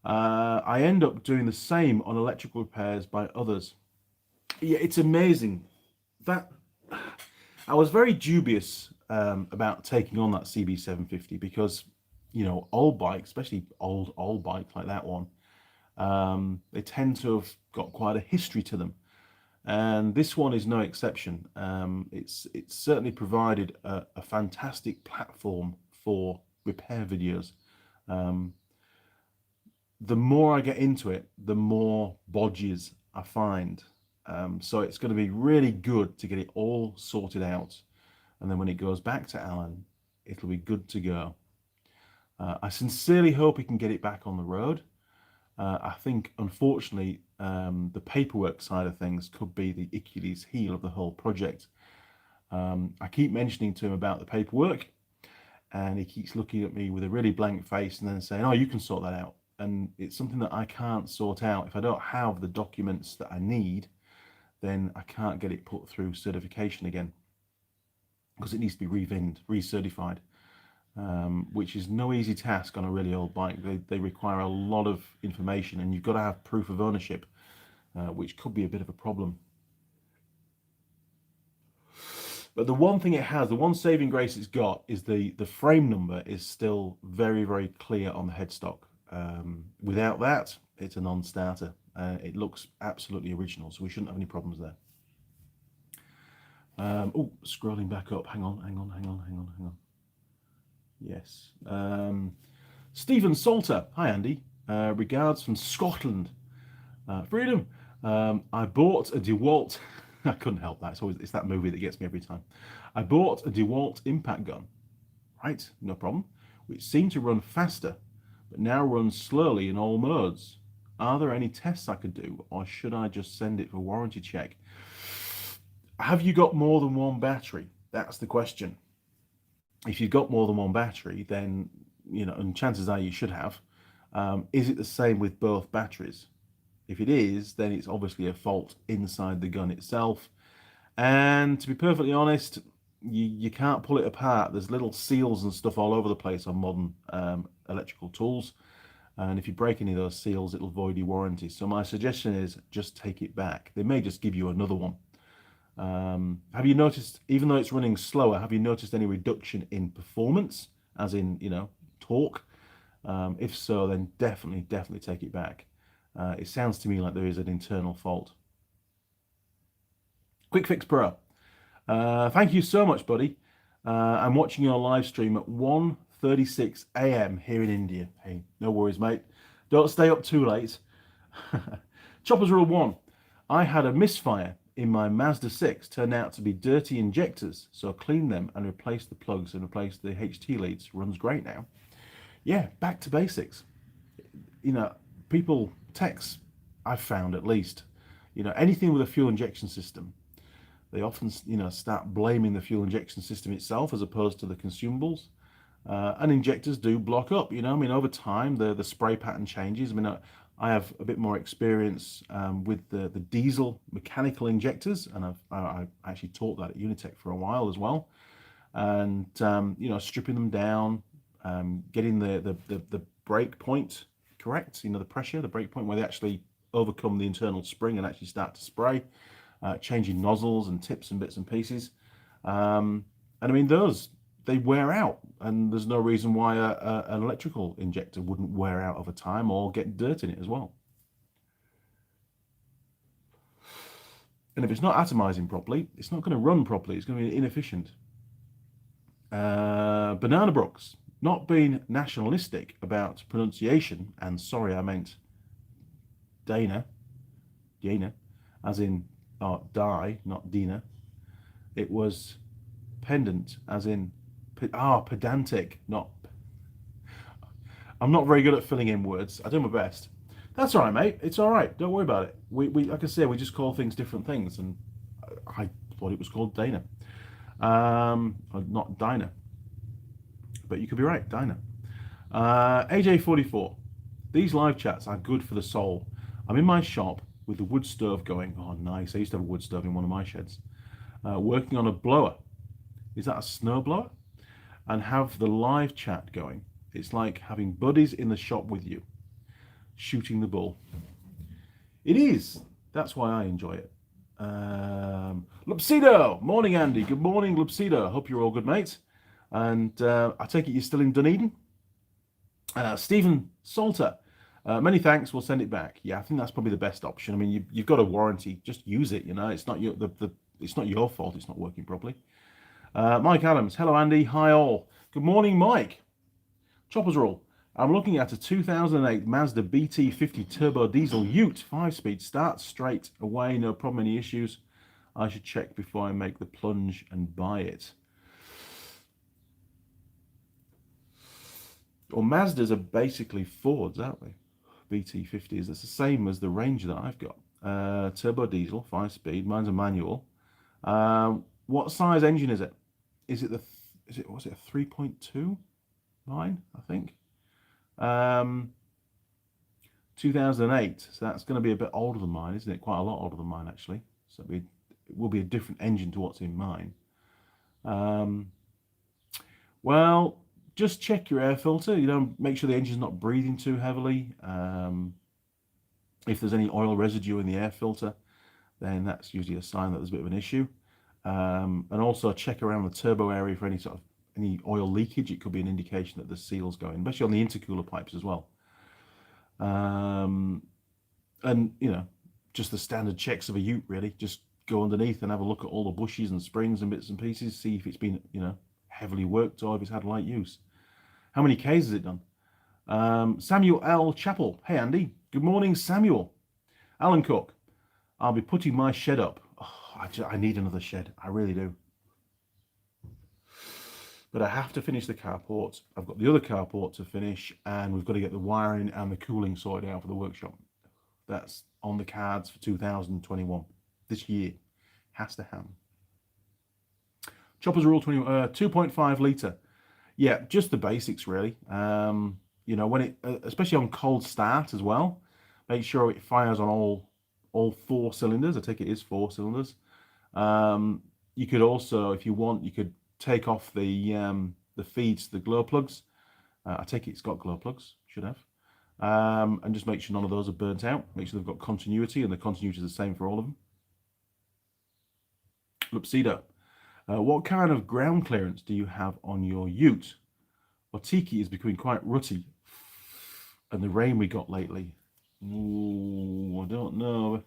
I end up doing the same on electrical repairs by others. Yeah, it's amazing. That I was very dubious about taking on that CB750 because, old bikes, especially old bikes like that one, they tend to have got quite a history to them. And this one is no exception. It's certainly provided a fantastic platform for repair videos. The more I get into it, the more bodges I find. So it's going to be really good to get it all sorted out. And then when it goes back to Alan, it'll be good to go. I sincerely hope he can get it back on the road. I think, unfortunately, the paperwork side of things could be the Achilles heel of the whole project. I keep mentioning to him about the paperwork, and he keeps looking at me with a really blank face and then saying, "Oh, you can sort that out." And it's something that I can't sort out. If I don't have the documents that I need, then I can't get it put through certification again, because it needs to be revinned, recertified, which is no easy task on a really old bike. They require a lot of information, and you've got to have proof of ownership, which could be a bit of a problem. But the one thing it has, the one saving grace it's got, is the frame number is still very, very clear on the headstock. Without that, it's a non-starter. It looks absolutely original, so we shouldn't have any problems there. Oh, scrolling back up. Hang on. Yes. Stephen Salter. Hi, Andy. Regards from Scotland. Freedom. I bought a DeWalt. I couldn't help that. It's that movie that gets me every time. I bought a DeWalt impact gun. Right, no problem. Which seemed to run faster, but now runs slowly in all modes. Are there any tests I could do, or should I just send it for warranty check? Have you got more than one battery? That's the question. If you've got more than one battery, then, and chances are you should have. Is it the same with both batteries? If it is, then it's obviously a fault inside the gun itself. And to be perfectly honest, you can't pull it apart. There's little seals and stuff all over the place on modern electrical tools. And if you break any of those seals, it'll void your warranty. So my suggestion is just take it back. They may just give you another one. Have you noticed, even though it's running slower, have you noticed any reduction in performance, as in, torque? If so, then definitely take it back. It sounds to me like there is an internal fault. Quick Fix Pro. Thank you so much, buddy. I'm watching your live stream at 1:36 a.m. here in India. Hey, no worries, mate. Don't stay up too late. Choppers Rule 1. I had a misfire in my Mazda 6. Turned out to be dirty injectors, so clean them and replace the plugs and replace the HT leads. Runs great now. Yeah, back to basics. People, techs, I've found at least, anything with a fuel injection system, they often, start blaming the fuel injection system itself as opposed to the consumables. And injectors do block up, over time, the spray pattern changes. I have a bit more experience with the diesel mechanical injectors, and I actually taught that at Unitech for a while as well. And, stripping them down, getting the break point correct, the pressure, the break point where they actually overcome the internal spring and actually start to spray, changing nozzles and tips and bits and pieces. And those, they wear out, and there's no reason why an electrical injector wouldn't wear out over time or get dirt in it as well. And if it's not atomizing properly, it's not going to run properly. It's going to be inefficient. Banana Brooks, not being nationalistic about pronunciation, and sorry, I meant Dana, as in die, not Dina. It was pendant, as in pedantic, not. I'm not very good at filling in words. I do my best. That's all right, mate. It's all right. Don't worry about it. We like I say, we just call things different things, and I thought it was called Dana, not Dinah. But you could be right, Dinah. AJ44. These live chats are good for the soul. I'm in my shop with the wood stove going. Oh, nice. I used to have a wood stove in one of my sheds. Working on a blower. Is that a snow blower? And have the live chat going. It's like having buddies in the shop with you. shooting the bull. It is. That's why I enjoy it. Lupsido, morning Andy. Good morning, Lupsido. Hope you're all good, mate. And I take it you're still in Dunedin. Stephen Salter, many thanks. We'll send it back. Yeah, I think that's probably the best option. I mean, you've got a warranty. Just use it. You know, it's not it's not your fault. It's not working properly. Mike Adams. Hello, Andy. Hi all. Good morning, Mike. Choppers roll. I'm looking at a 2008 Mazda BT50 turbo diesel Ute, 5-speed, starts straight away, no problem, any issues. I should check before I make the plunge and buy it. Well, Mazdas are basically Fords, aren't they? BT50s, it's the same as the Ranger that I've got. Turbo diesel, 5-speed, mine's a manual. What size engine is it? Was it a 3.2? Mine, I think. 2008, so that's going to be a bit older than mine, isn't it? Quite a lot older than mine, actually. So it will be a different engine to what's in mine. Well, just check your air filter. You know, make sure the engine's not breathing too heavily. If there's any oil residue in the air filter, then that's usually a sign that there's a bit of an issue. And also check around the turbo area for any oil leakage. It could be an indication that the seal's going, especially on the intercooler pipes as well. And you know, just the standard checks of a Ute, really. Just go underneath and have a look at all the bushes and springs and bits and pieces, see if it's been, you know, heavily worked or if it's had light use. How many Ks has it done? Samuel L. Chappell. Hey Andy, good morning, Samuel. Alan Cook. I'll be putting my shed up. Oh, I need another shed, I really do. But I have to finish the carport. I've got the other carport to finish, and we've got to get the wiring and the cooling sorted out for the workshop. That's on the cards for 2021. This year has to happen. Choppers Rule 20, 2.5 litre. Yeah, just the basics really. You know, when it, especially on cold start as well, make sure it fires on all 4 cylinders. I take it is 4 cylinders. You could also, if you want, you could take off the feeds to the glow plugs. I take it it's got glow plugs, should have. And just make sure none of those are burnt out. Make sure they've got continuity, and the continuity is the same for all of them. Lupsido. What kind of ground clearance do you have on your Ute? Otiki is becoming quite rutty, and the rain we got lately. Ooh, I don't know.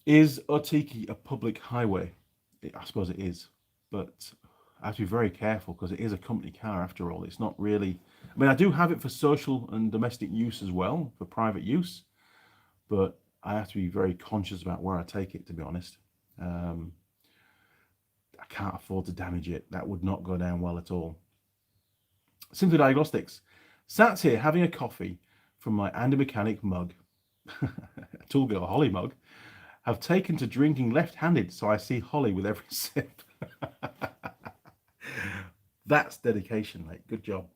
Is Otiki a public highway? I suppose it is, but I have to be very careful because it is a company car after all. It's not really, I mean, I do have it for social and domestic use as well, for private use, but I have to be very conscious about where I take it, to be honest. I can't afford to damage it. That would not go down well at all. Simply Diagnostics. Sat here having a coffee from my Andy Mechanic mug, Tool Girl Holly mug. Have taken to drinking left-handed, so I see Holly with every sip. That's dedication, mate. Good job.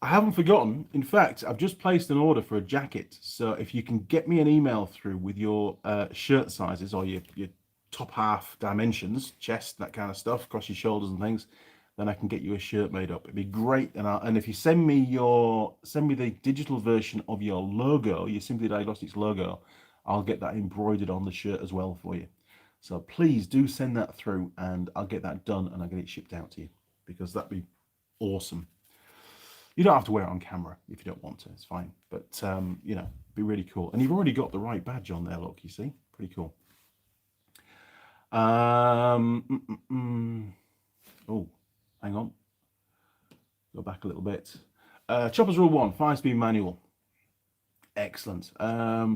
I haven't forgotten. In fact, I've just placed an order for a jacket. So if you can get me an email through with your shirt sizes or your top half dimensions, chest, that kind of stuff, across your shoulders and things, then I can get you a shirt made up. It'd be great. And if you send me the digital version of your logo, your Simply Diagnostics logo, I'll get that embroidered on the shirt as well for you. So please do send that through, and I'll get that done and I'll get it shipped out to you, because that'd be awesome. You don't have to wear it on camera if you don't want to. It's fine. But you know, be really cool. And you've already got the right badge on there. Look, you see, pretty cool. Oh. Hang on, go back a little bit. Choppers Rule 1, 5-speed manual. Excellent.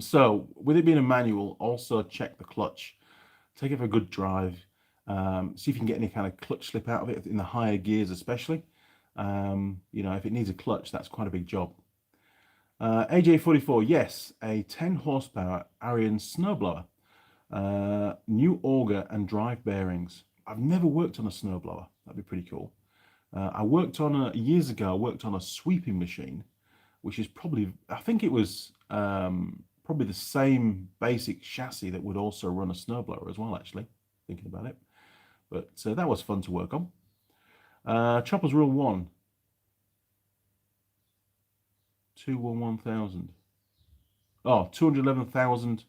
So with it being a manual, also check the clutch. Take it for a good drive. See if you can get any kind of clutch slip out of it, in the higher gears especially. You know, if it needs a clutch, that's quite a big job. AJ44, yes, a 10 horsepower Arion snowblower. New auger and drive bearings. I've never worked on a snowblower. That'd be pretty cool. I worked on years ago, I worked on a sweeping machine, which is probably, I think it was probably the same basic chassis that would also run a snowblower as well, actually, thinking about it. But that was fun to work on. Chopper's Rule 1. 211,000. Oh, 211,000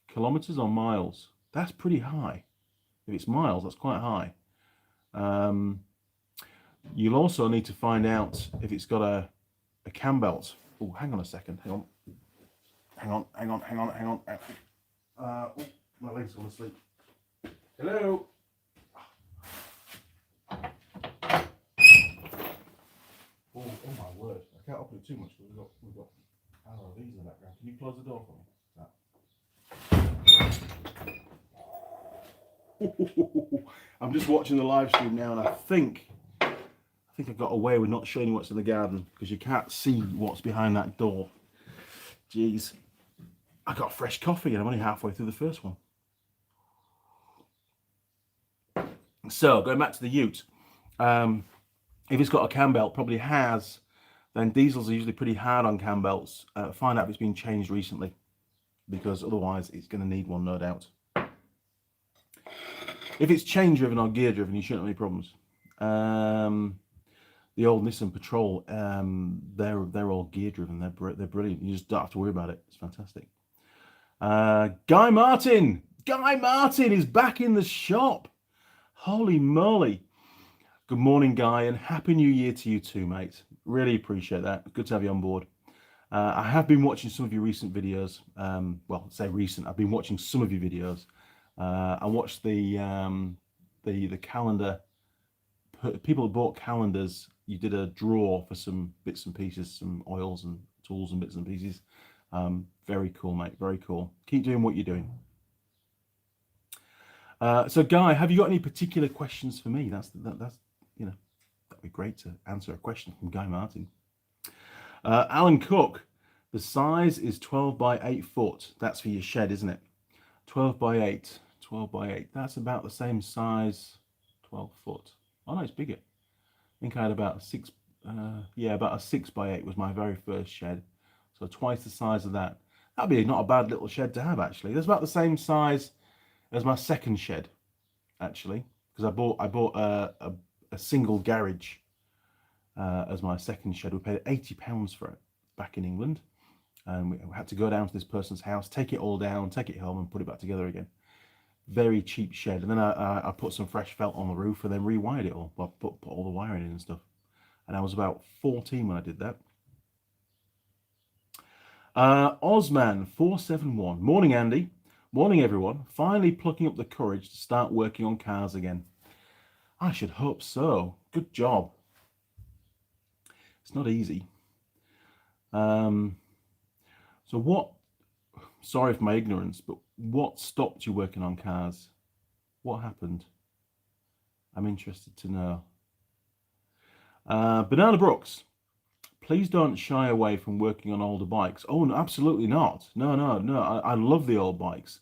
kilometers or miles. That's pretty high. If it's miles, that's quite high. You'll also need to find out if it's got a cam belt. Oh, hang on a second. Hang on. Oh, my leg's gone to sleep. Hello. Oh my word! I can't open it too much because we've got ROVs in the background. Can you close the door for me? I'm just watching the live stream now, and I think I've got away with not showing you what's in the garden because you can't see what's behind that door. Jeez, I got fresh coffee and I'm only halfway through the first one. So going back to the Ute, if it's got a cam belt, probably has, then diesels are usually pretty hard on cam belts. Find out if it's been changed recently, because otherwise it's going to need one, no doubt. If it's chain driven or gear driven, you shouldn't have any problems. The old Nissan Patrol, they're all gear driven. They're brilliant. You just don't have to worry about it. It's fantastic. Guy Martin is back in the shop. Holy moly! Good morning, Guy, and Happy New Year to you too, mate. Really appreciate that. Good to have you on board. I have been watching some of your recent videos. Well, say recent. I've been watching some of your videos. I watched the calendar. People that bought calendars. You did a draw for some bits and pieces, some oils and tools and bits and pieces. Very cool, mate. Very cool. Keep doing what you're doing. So, Guy, have you got any particular questions for me? That's that'd be great to answer a question from Guy Martin. Alan Cook, the size is 12 by 8 foot. That's for your shed, isn't it? 12 by 8. 12 by 8. That's about the same size. 12 foot. Oh no, it's bigger. I think I had about a 6. About a 6 by 8 was my very first shed. So twice the size of that. That'd be not a bad little shed to have, actually. That's about the same size as my second shed, actually, because I bought a single garage as my second shed. We paid £80 for it back in England, and we had to go down to this person's house, take it all down, take it home, and put it back together again. Very cheap shed. And then I put some fresh felt on the roof and then rewired it all. I put all the wiring in and stuff. And I was about 14 when I did that. Osman471. Morning, Andy. Morning, everyone. Finally plucking up the courage to start working on cars again. I should hope so. Good job. It's not easy. So what, sorry for my ignorance, but what stopped you working on cars? What happened? I'm interested to know. Banana Brooks, please don't shy away from working on older bikes. Oh, no, absolutely not. No. I love the old bikes.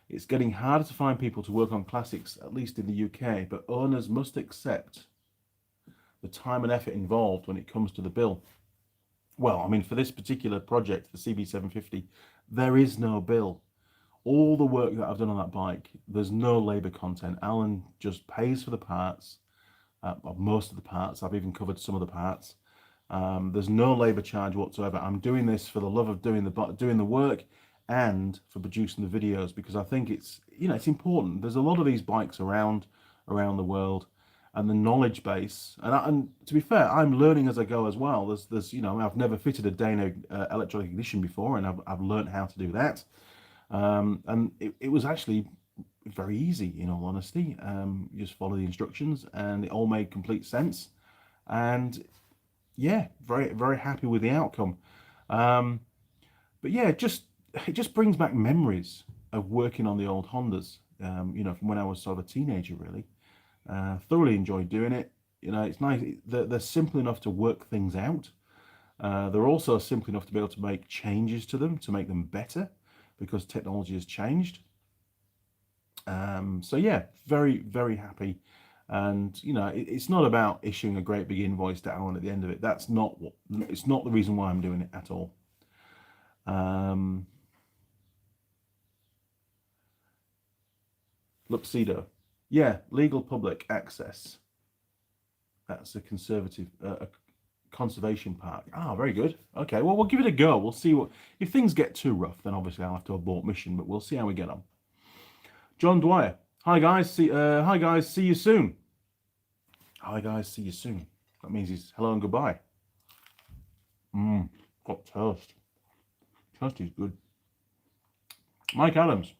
It's getting harder to find people to work on classics, at least in the UK, but owners must accept the time and effort involved when it comes to the bill. Well, I mean, for this particular project, the CB750, there is no bill. All the work that I've done on that bike, there's no labour content. Alan just pays for the parts, most of the parts. I've even covered some of the parts. There's no labour charge whatsoever. I'm doing this for the love of doing the work and for producing the videos, because I think it's important. There's a lot of these bikes around the world, and the knowledge base, and to be fair, I'm learning as I go as well. There's I've never fitted a Dana electronic ignition before, and I've learned how to do that. And it was actually very easy, in all honesty. You just follow the instructions and it all made complete sense, and yeah, very, very happy with the outcome. But yeah, it just brings back memories of working on the old Hondas, from when I was sort of a teenager, really. Thoroughly enjoyed doing it. It's nice. They're simple enough to work things out. They're also simple enough to be able to make changes to them to make them better, because technology has changed. So yeah, very, very happy. And it's not about issuing a great big invoice to Alan at the end of it. It's not the reason why I'm doing it at all. Lupsido. Yeah, legal public access. That's a conservative, a conservation park. Ah, very good. Okay, well, we'll give it a go. We'll see what, if things get too rough, then obviously I'll have to abort mission, but we'll see how we get on. John Dwyer. Hi guys, see you soon. Hi guys, see you soon. That means it's hello and goodbye. Got toast. Toast is good. Mike Adams.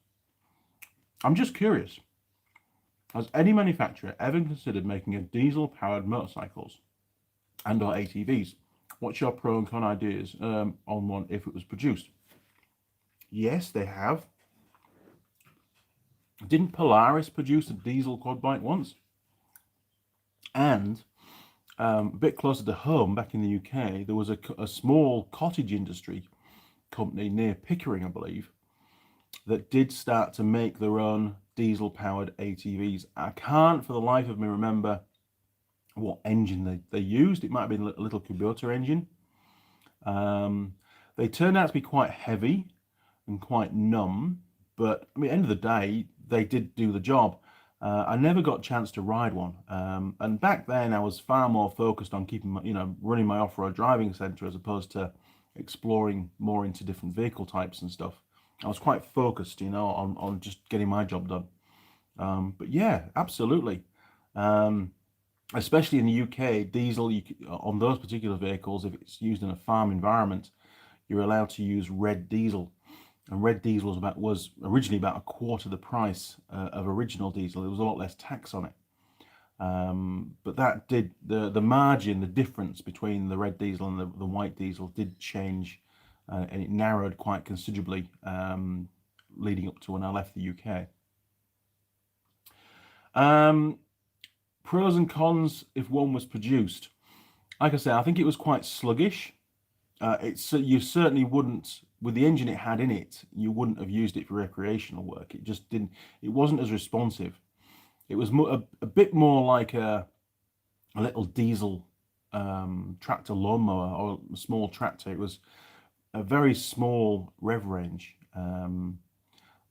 I'm just curious. Has any manufacturer ever considered making a diesel-powered motorcycles and or ATVs? What's your pro and con ideas on one if it was produced? Yes, they have. Didn't Polaris produce a diesel quad bike once? And a bit closer to home, back in the UK, there was a small cottage industry company near Pickering, I believe, that did start to make their own diesel-powered ATVs. I can't for the life of me remember what engine they used. It might have been a little Kubota engine. They turned out to be quite heavy and quite numb, but I mean, at the end of the day, they did do the job. I never got a chance to ride one, and back then I was far more focused on keeping running my off-road driving centre as opposed to exploring more into different vehicle types and stuff. I was quite focused, on just getting my job done. But yeah, absolutely. Especially in the UK, diesel, on those particular vehicles, if it's used in a farm environment, you're allowed to use red diesel. And red diesel was originally about a quarter the price of original diesel. There was a lot less tax on it. But that did, the margin, the difference between the red diesel and the white diesel did change, and it narrowed quite considerably leading up to when I left the UK. Pros and cons if one was produced. Like I say, I think it was quite sluggish. You certainly wouldn't, with the engine it had in it, you wouldn't have used it for recreational work. It just didn't, it wasn't as responsive. It was a bit more like a little diesel tractor lawnmower or a small tractor. It was a very small rev range.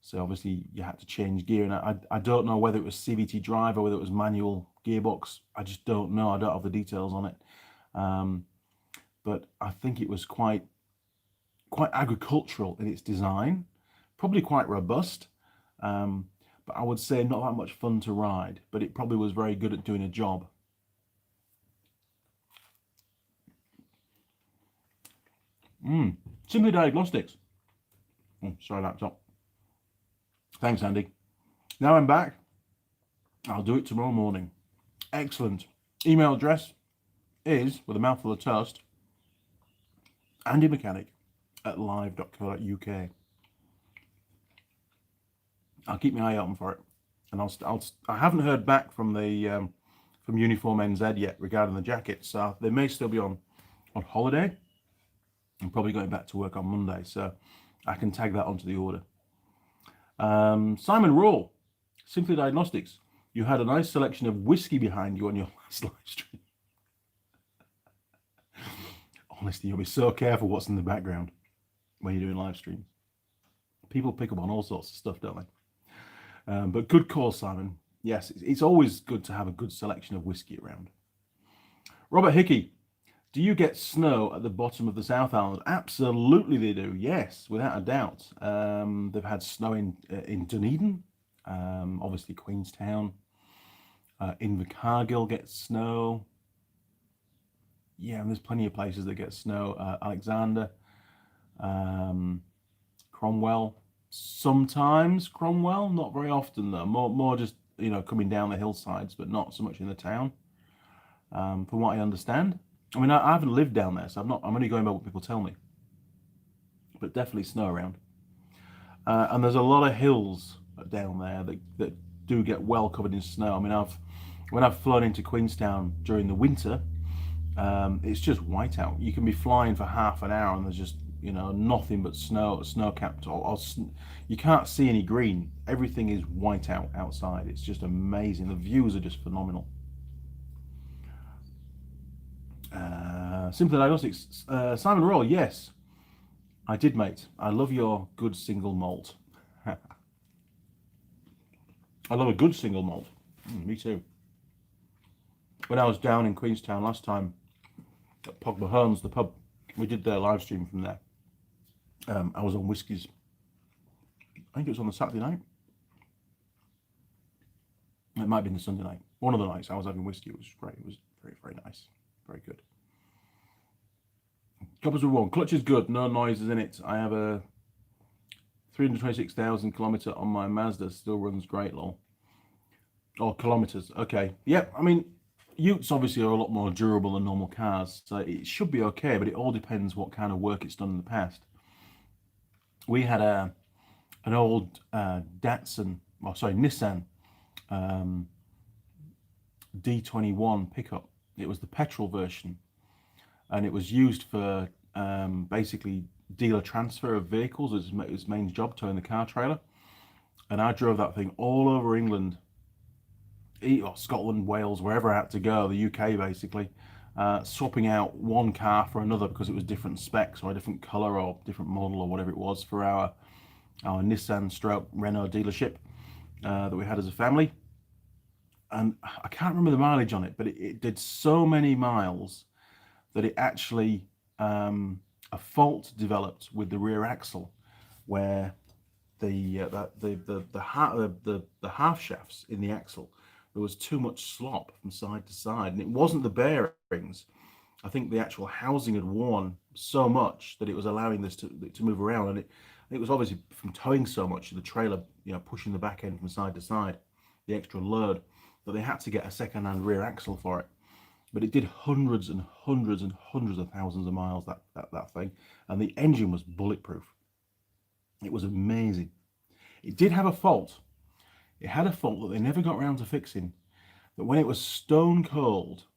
So obviously you had to change gear, and I don't know whether it was CVT drive or whether it was manual gearbox. I just don't know. I don't have the details on it. But I think it was quite agricultural in its design, probably quite robust. But I would say not that much fun to ride, but it probably was very good at doing a job. Simply Diagnostics. Oh, sorry, laptop. Thanks, Andy. Now I'm back. I'll do it tomorrow morning. Excellent. Email address is, with a mouthful of toast, andymechanic@live.co.uk. I'll keep my eye open for it, and I haven't heard back from the from Uniform NZ yet regarding the jackets, so they may still be on holiday. I'm probably going back to work on Monday, so I can tag that onto the order. Simon Rawl, Simply Diagnostics. You had a nice selection of whiskey behind you on your last live stream. Honestly, you'll be so careful what's in the background when you're doing live streams. People pick up on all sorts of stuff, don't they? But good call, Simon. Yes, it's always good to have a good selection of whiskey around. Robert Hickey, do you get snow at the bottom of the South Island? Absolutely they do, yes, without a doubt. They've had snow in Dunedin, obviously Queenstown. Invercargill gets snow. Yeah, and there's plenty of places that get snow. Alexander, Cromwell, sometimes Cromwell, not very often though. More just coming down the hillsides, but not so much in the town. From what I understand. I mean, I haven't lived down there, so I'm only going by what people tell me. But definitely snow around. And there's a lot of hills down there that do get well covered in snow. I mean, when I've flown into Queenstown during the winter, it's just white out. You can be flying for half an hour and there's just nothing but snow capped, or you can't see any green. Everything is white out outside. It's just amazing. The views are just phenomenal. Simply Diagnostics. Simon Royal, yes, I did, mate. I love your good single malt. I love a good single malt. Me too. when I was down in Queenstown last time at Pogba Homes, the pub, we did their live stream from there. I was on whiskies. I think it was on the Saturday night. It might have been the Sunday night. One of the nights I was having whiskey. It was great. It was very, very nice. Very good. Coppers Rule 1. Clutch is good. No noises in it. I have a 326,000 kilometre on my Mazda. Still runs great, lol. Or kilometres. Okay. Yep. I mean, Utes obviously are a lot more durable than normal cars. So it should be okay, but it all depends what kind of work it's done in the past. We had an old Nissan D21 pickup. It was the petrol version, and it was used for basically dealer transfer of vehicles. It was its main job, towing the car trailer. And I drove that thing all over England, or Scotland, Wales, wherever I had to go, the UK basically, swapping out one car for another because it was different specs or a different colour or different model or whatever it was for our Nissan stroke Renault dealership that we had as a family. And I can't remember the mileage on it, but it did so many miles that it actually, a fault developed with the rear axle where the half shafts in the axle, there was too much slop from side to side, and it wasn't the bearings. I think the actual housing had worn so much that it was allowing this to move around, and it was obviously from towing so much, the trailer, pushing the back end from side to side, the extra load, that they had to get a second-hand rear axle for it. But it did hundreds and hundreds and hundreds of thousands of miles, that thing, and the engine was bulletproof. It was amazing. It did have a fault. It had a fault that they never got around to fixing. That when it was stone cold,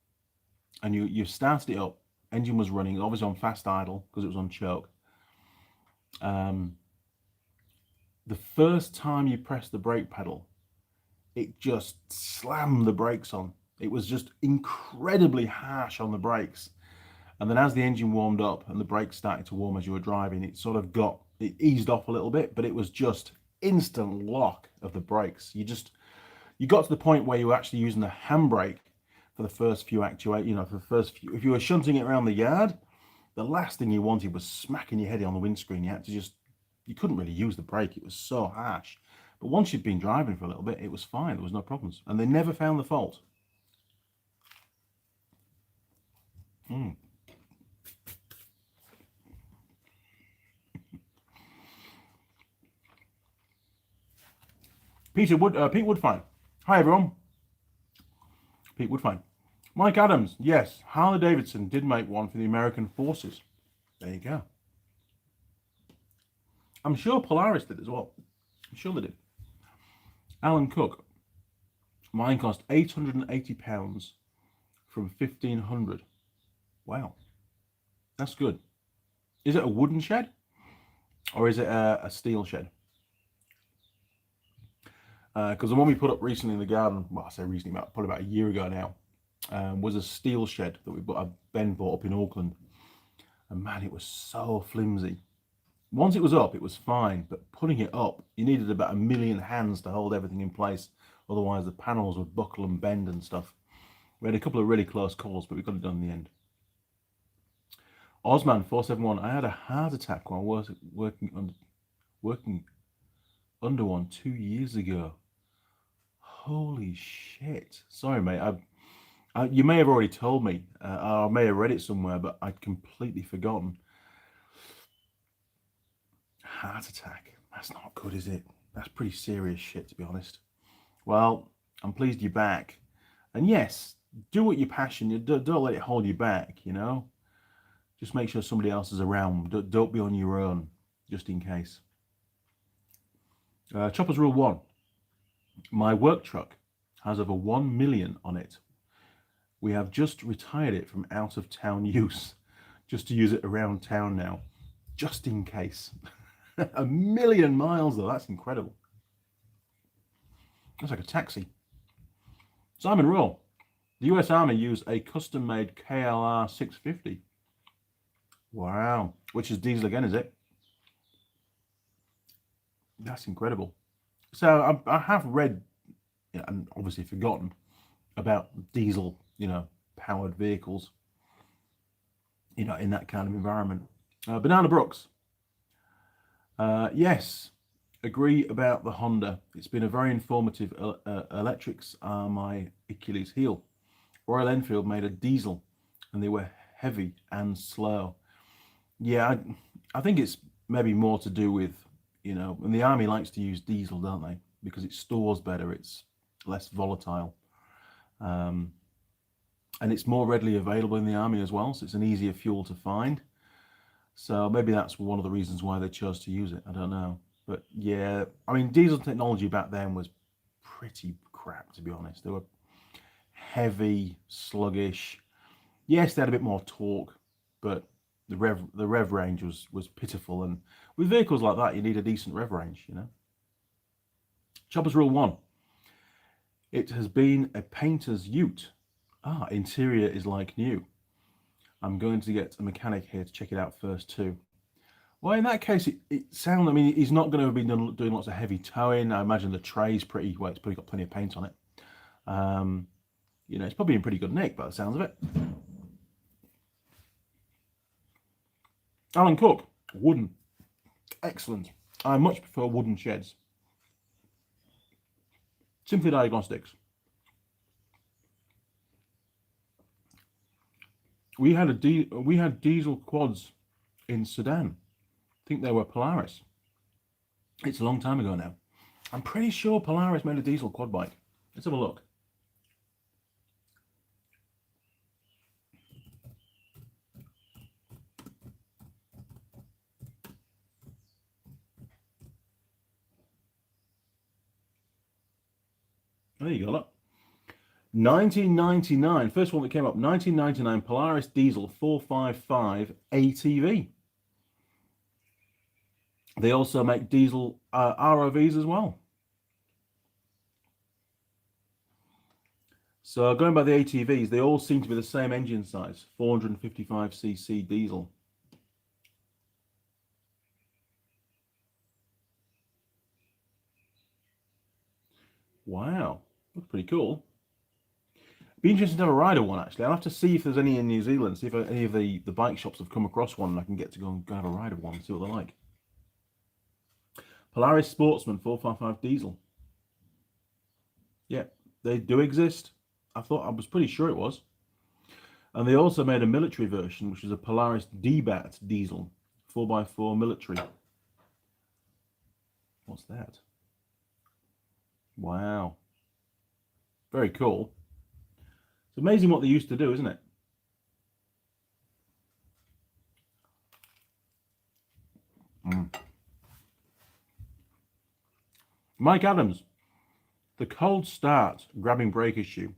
and you started it up, engine was running, obviously on fast idle because it was on choke. The first time you pressed the brake pedal, it just slammed the brakes on. It was just incredibly harsh on the brakes. And then as the engine warmed up and the brakes started to warm as you were driving, it eased off a little bit, but it was just instant lock of the brakes. You got to the point where you were actually using the handbrake for the first few if you were shunting it around the yard, the last thing you wanted was smacking your head on the windscreen. You couldn't really use the brake. It was so harsh. But once you'd been driving for a little bit, it was fine. There was no problems. And they never found the fault. Pete Woodfine. Hi, everyone. Pete Woodfine. Mike Adams. Yes, Harley Davidson did make one for the American forces. There you go. I'm sure Polaris did as well. I'm sure they did. Alan Cook. Mine cost £880 from 1,500. Wow. That's good. Is it a wooden shed? Or is it a steel shed? Because the one we put up recently in the garden, well, I say recently, probably about a year ago now, was a steel shed that Ben bought up in Auckland. And man, it was so flimsy. Once it was up, it was fine, but putting it up, you needed about 1 million hands to hold everything in place. Otherwise, the panels would buckle and bend and stuff. We had a couple of really close calls, but we got it done in the end. Osman471, I had a heart attack while working under one 2 years ago. Holy shit. Sorry, mate. You may have already told me, or I may have read it somewhere, but I'd completely forgotten. Heart attack. That's not good, is it? That's pretty serious shit, to be honest. Well, I'm pleased you're back. And yes, do what you're passionate. Don't let it hold you back, Just make sure somebody else is around. Don't be on your own, just in case. Chopper's Rule 1. My work truck has over 1 million on it. We have just retired it from out of town use, just to use it around town now, just in case. 1 million miles though, that's incredible. That's like a taxi. Simon Rowe. The US Army used a custom-made KLR 650. Wow. Which is diesel again, is it? That's incredible. So I have read, and obviously forgotten, about diesel you know, powered vehicles, you know, in that kind of environment. Banana Brooks. Yes, agree about the Honda. It's been a very informative. Electrics are my Achilles heel. Royal Enfield made a diesel, and they were heavy and slow. Yeah, I think it's maybe more to do with, you know, and the army likes to use diesel, don't they? Because it stores better, it's less volatile, and it's more readily available in the army as well, so it's an easier fuel to find. So maybe that's one of the reasons why they chose to use it. I don't know. But yeah, I mean, diesel technology back then was pretty crap, to be honest. They were heavy, sluggish. Yes, they had a bit more torque, but the rev range was pitiful. And with vehicles like that, you need a decent rev range, you know. Chopper's Rule 1. It has been a painter's ute. Interior is like new. I'm going to get a mechanic here to check it out first too. Well, in that case, it sounds, I mean, he's not going to be doing lots of heavy towing. I imagine the tray's pretty, well, it's probably got plenty of paint on it. You know, it's probably in pretty good nick by the sounds of it. Alan Cook, wooden. Excellent. I much prefer wooden sheds. Simply Diagnostics. We had diesel quads in Sudan. I think they were Polaris. It's a long time ago now. I'm pretty sure Polaris made a diesel quad bike. Let's have a look. There you go, look. 1999, first one that came up, 1999 Polaris Diesel 455 ATV. They also make diesel ROVs as well. So going by the ATVs, they all seem to be the same engine size, 455cc diesel. Wow, looks pretty cool. Be interesting to have a rider one, actually. I'll have to see if there's any in New Zealand, see if any of the bike shops have come across one and I can get to go and have a rider one and see what they're like. Polaris Sportsman 455 diesel. Yeah, they do exist. I was pretty sure it was. And they also made a military version, which is a Polaris DBAT diesel, 4x4 military. What's that? Wow. Very cool. It's amazing what they used to do, isn't it? Mike Adams. The cold start grabbing brake issue.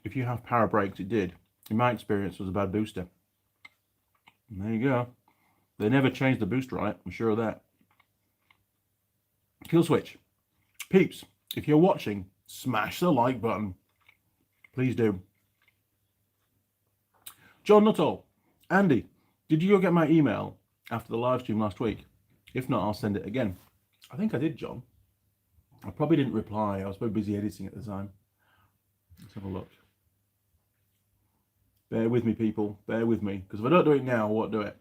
If you have power brakes, it did. In my experience, was a bad booster. And there you go. They never changed the booster on it, I'm sure of that. Kill switch. Peeps, if you're watching, smash the like button. Please do. John Nuttall. Andy, did you go get my email after the live stream last week? If not, I'll send it again. I think I did, John. I probably didn't reply. I was very busy editing at the time. Let's have a look. Bear with me, people. Bear with me. Because if I don't do it now, I won't do it.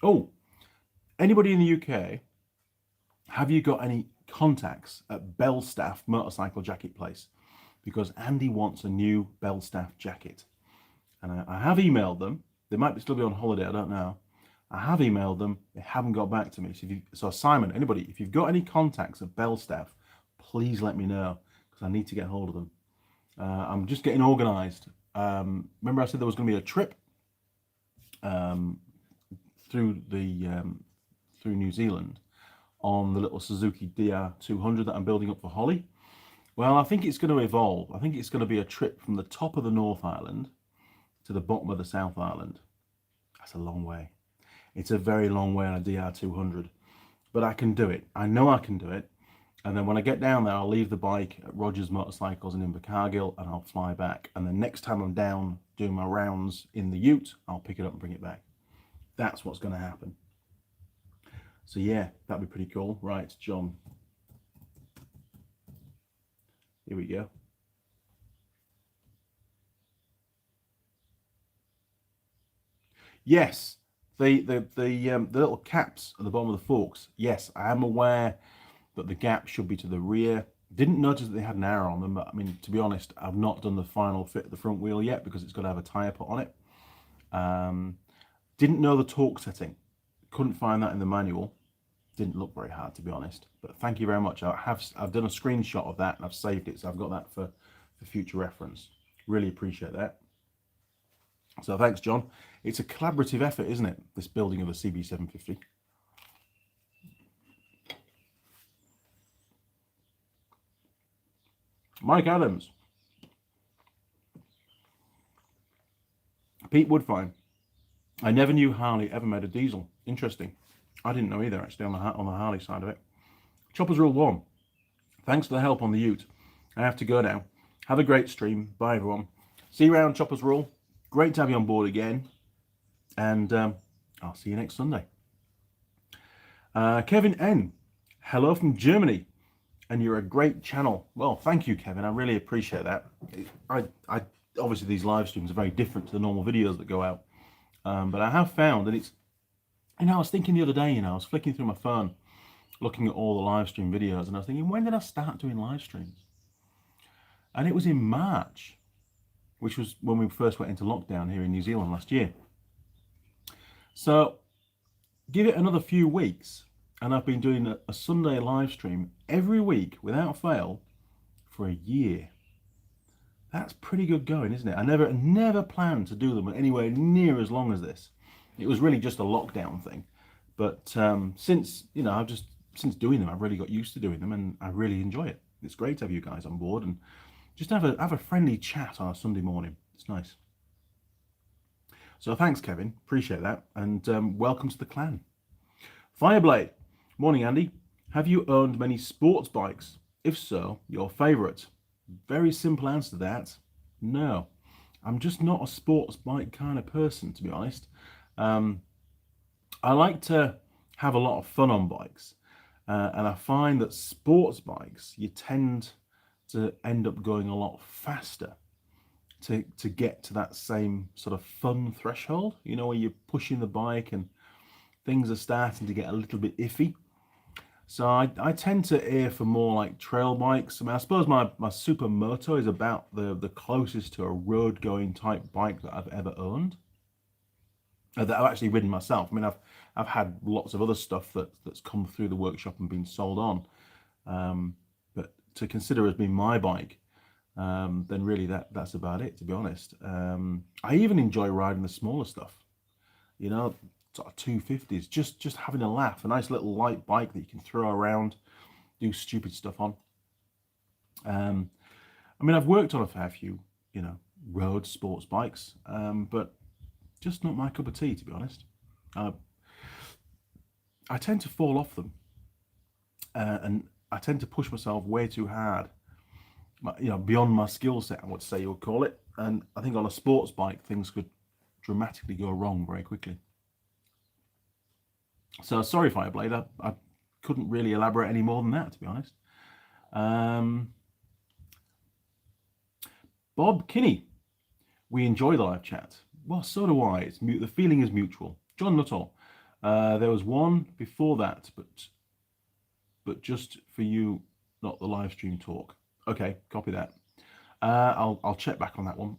Oh, anybody in the UK, have you got any contacts at Belstaff Motorcycle Jacket Place? Because Andy wants a new Belstaff jacket. And I have emailed them. They might still be on holiday, I don't know. I have emailed them. They haven't got back to me. So Simon, anybody, if you've got any contacts at Belstaff, please let me know. Because I need to get hold of them. I'm just getting organised. Remember I said there was going to be a trip through New Zealand on the little Suzuki DR200 that I'm building up for Holly. Well, I think it's going to evolve. I think it's going to be a trip from the top of the North Island to the bottom of the South Island. That's a long way. It's a very long way on a DR200. But I can do it. I know I can do it. And then when I get down there, I'll leave the bike at Rogers Motorcycles in Invercargill and I'll fly back. And then next time I'm down doing my rounds in the Ute, I'll pick it up and bring it back. That's what's going to happen. So yeah, that'd be pretty cool. Right, John. Here we go. Yes, the little caps at the bottom of the forks. Yes, I am aware that the gap should be to the rear. Didn't notice that they had an arrow on them, but I mean, to be honest, I've not done the final fit of the front wheel yet because it's got to have a tyre put on it. Didn't know the torque setting. Couldn't find that in the manual. Didn't look very hard, to be honest. But thank you very much. I've done a screenshot of that and I've saved it, so I've got that for future reference. Really appreciate that. So thanks, John. It's a collaborative effort, isn't it? This building of a CB750. Mike Adams. Pete Woodfine. I never knew Harley ever made a diesel. Interesting. I didn't know either, actually, on the Harley side of it. Choppers Rule 1. Thanks for the help on the Ute. I have to go now. Have a great stream. Bye, everyone. See you around Choppers Rule. Great to have you on board again. And I'll see you next Sunday. Kevin N. Hello from Germany. And you're a great channel. Well, thank you, Kevin. I really appreciate that. I obviously, these live streams are very different to the normal videos that go out. But I have found that it's, I was thinking the other day, I was flicking through my phone, looking at all the live stream videos, and I was thinking, when did I start doing live streams? And it was in March, which was when we first went into lockdown here in New Zealand last year. So give it another few weeks, and I've been doing a Sunday live stream every week without fail for a year. That's pretty good going, isn't it? I never planned to do them anywhere near as long as this. It was really just a lockdown thing. But since doing them, I've really got used to doing them, and I really enjoy it. It's great to have you guys on board and just have a friendly chat on a Sunday morning. It's nice. So thanks, Kevin. Appreciate that. And welcome to the clan. Fireblade. Morning, Andy. Have you owned many sports bikes? If so, your favourite? Very simple answer to that. No. I'm just not a sports bike kind of person, to be honest. I like to have a lot of fun on bikes. And I find that sports bikes, you tend to end up going a lot faster to get to that same sort of fun threshold, where you're pushing the bike and things are starting to get a little bit iffy. So I tend to err for more like trail bikes. I mean, I suppose my Supermoto is about the closest to a road going type bike that I've ever owned. That I've actually ridden myself. I mean, I've had lots of other stuff that's come through the workshop and been sold on. But to consider as being my bike, then really that's about it, to be honest. I even enjoy riding the smaller stuff. Sort of 250s, just having a laugh, a nice little light bike that you can throw around, do stupid stuff on. I mean, I've worked on a fair few, road sports bikes, but just not my cup of tea, to be honest. I tend to fall off them, and I tend to push myself way too hard, beyond my skill set, I would say you would call it. And I think on a sports bike, things could dramatically go wrong very quickly. So sorry, Fireblade, I couldn't really elaborate any more than that, to be honest. Bob Kinney, we enjoy the live chat. Well, so do I. The feeling is mutual. John Nuttall, there was one before that, but just for you, not the live stream talk. Okay, copy that. I'll check back on that one.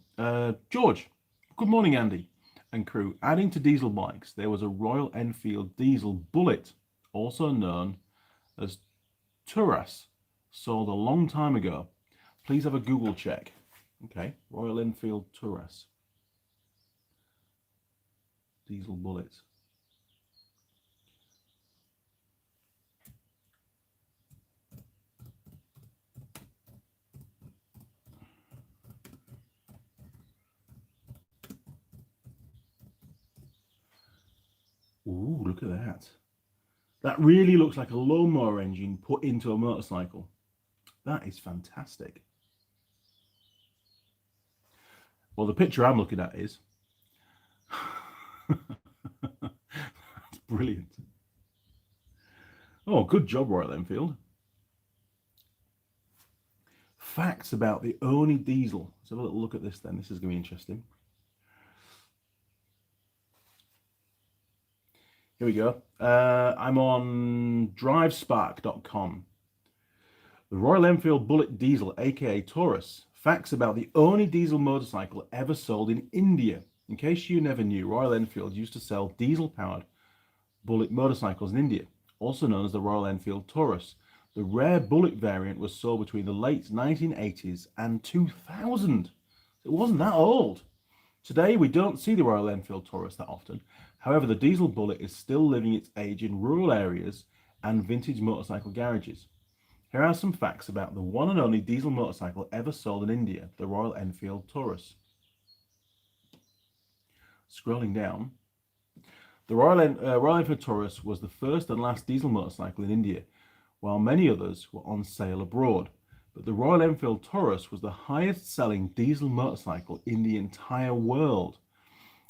George, good morning, Andy and crew. Adding to diesel bikes, there was a Royal Enfield diesel Bullet, also known as Taurus, sold a long time ago. Please have a Google check. Okay, Royal Enfield Taurus. Diesel Bullet. Ooh, look at that. That really looks like a lawnmower engine put into a motorcycle. That is fantastic. Well, the picture I'm looking at is... That's brilliant. Oh, good job, Royal Enfield. Facts about the only diesel. Let's have a little look at this then. This is going to be interesting. Here we go. I'm on drivespark.com. The Royal Enfield Bullet Diesel, aka Taurus. Facts about the only diesel motorcycle ever sold in India. In case you never knew, Royal Enfield used to sell diesel-powered Bullet motorcycles in India, also known as the Royal Enfield Taurus. The rare Bullet variant was sold between the late 1980s and 2000. It wasn't that old. Today, we don't see the Royal Enfield Taurus that often. However, the diesel Bullet is still living its age in rural areas and vintage motorcycle garages. Here are some facts about the one and only diesel motorcycle ever sold in India, the Royal Enfield Taurus. Scrolling down, the Royal Enfield Taurus was the first and last diesel motorcycle in India, while many others were on sale abroad. But the Royal Enfield Taurus was the highest selling diesel motorcycle in the entire world.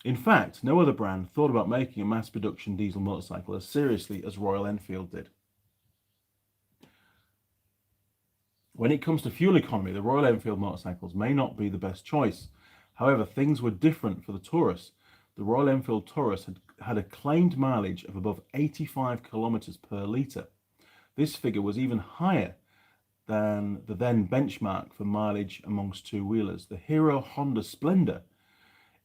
In fact, no other brand thought about making a mass production diesel motorcycle as seriously as Royal Enfield did. When it comes to fuel economy, the Royal Enfield motorcycles may not be the best choice. However, things were different for the Taurus. The Royal Enfield Taurus had a claimed mileage of above 85 kilometers per litre. This figure was even higher than the then benchmark for mileage amongst two-wheelers, the Hero Honda Splendor.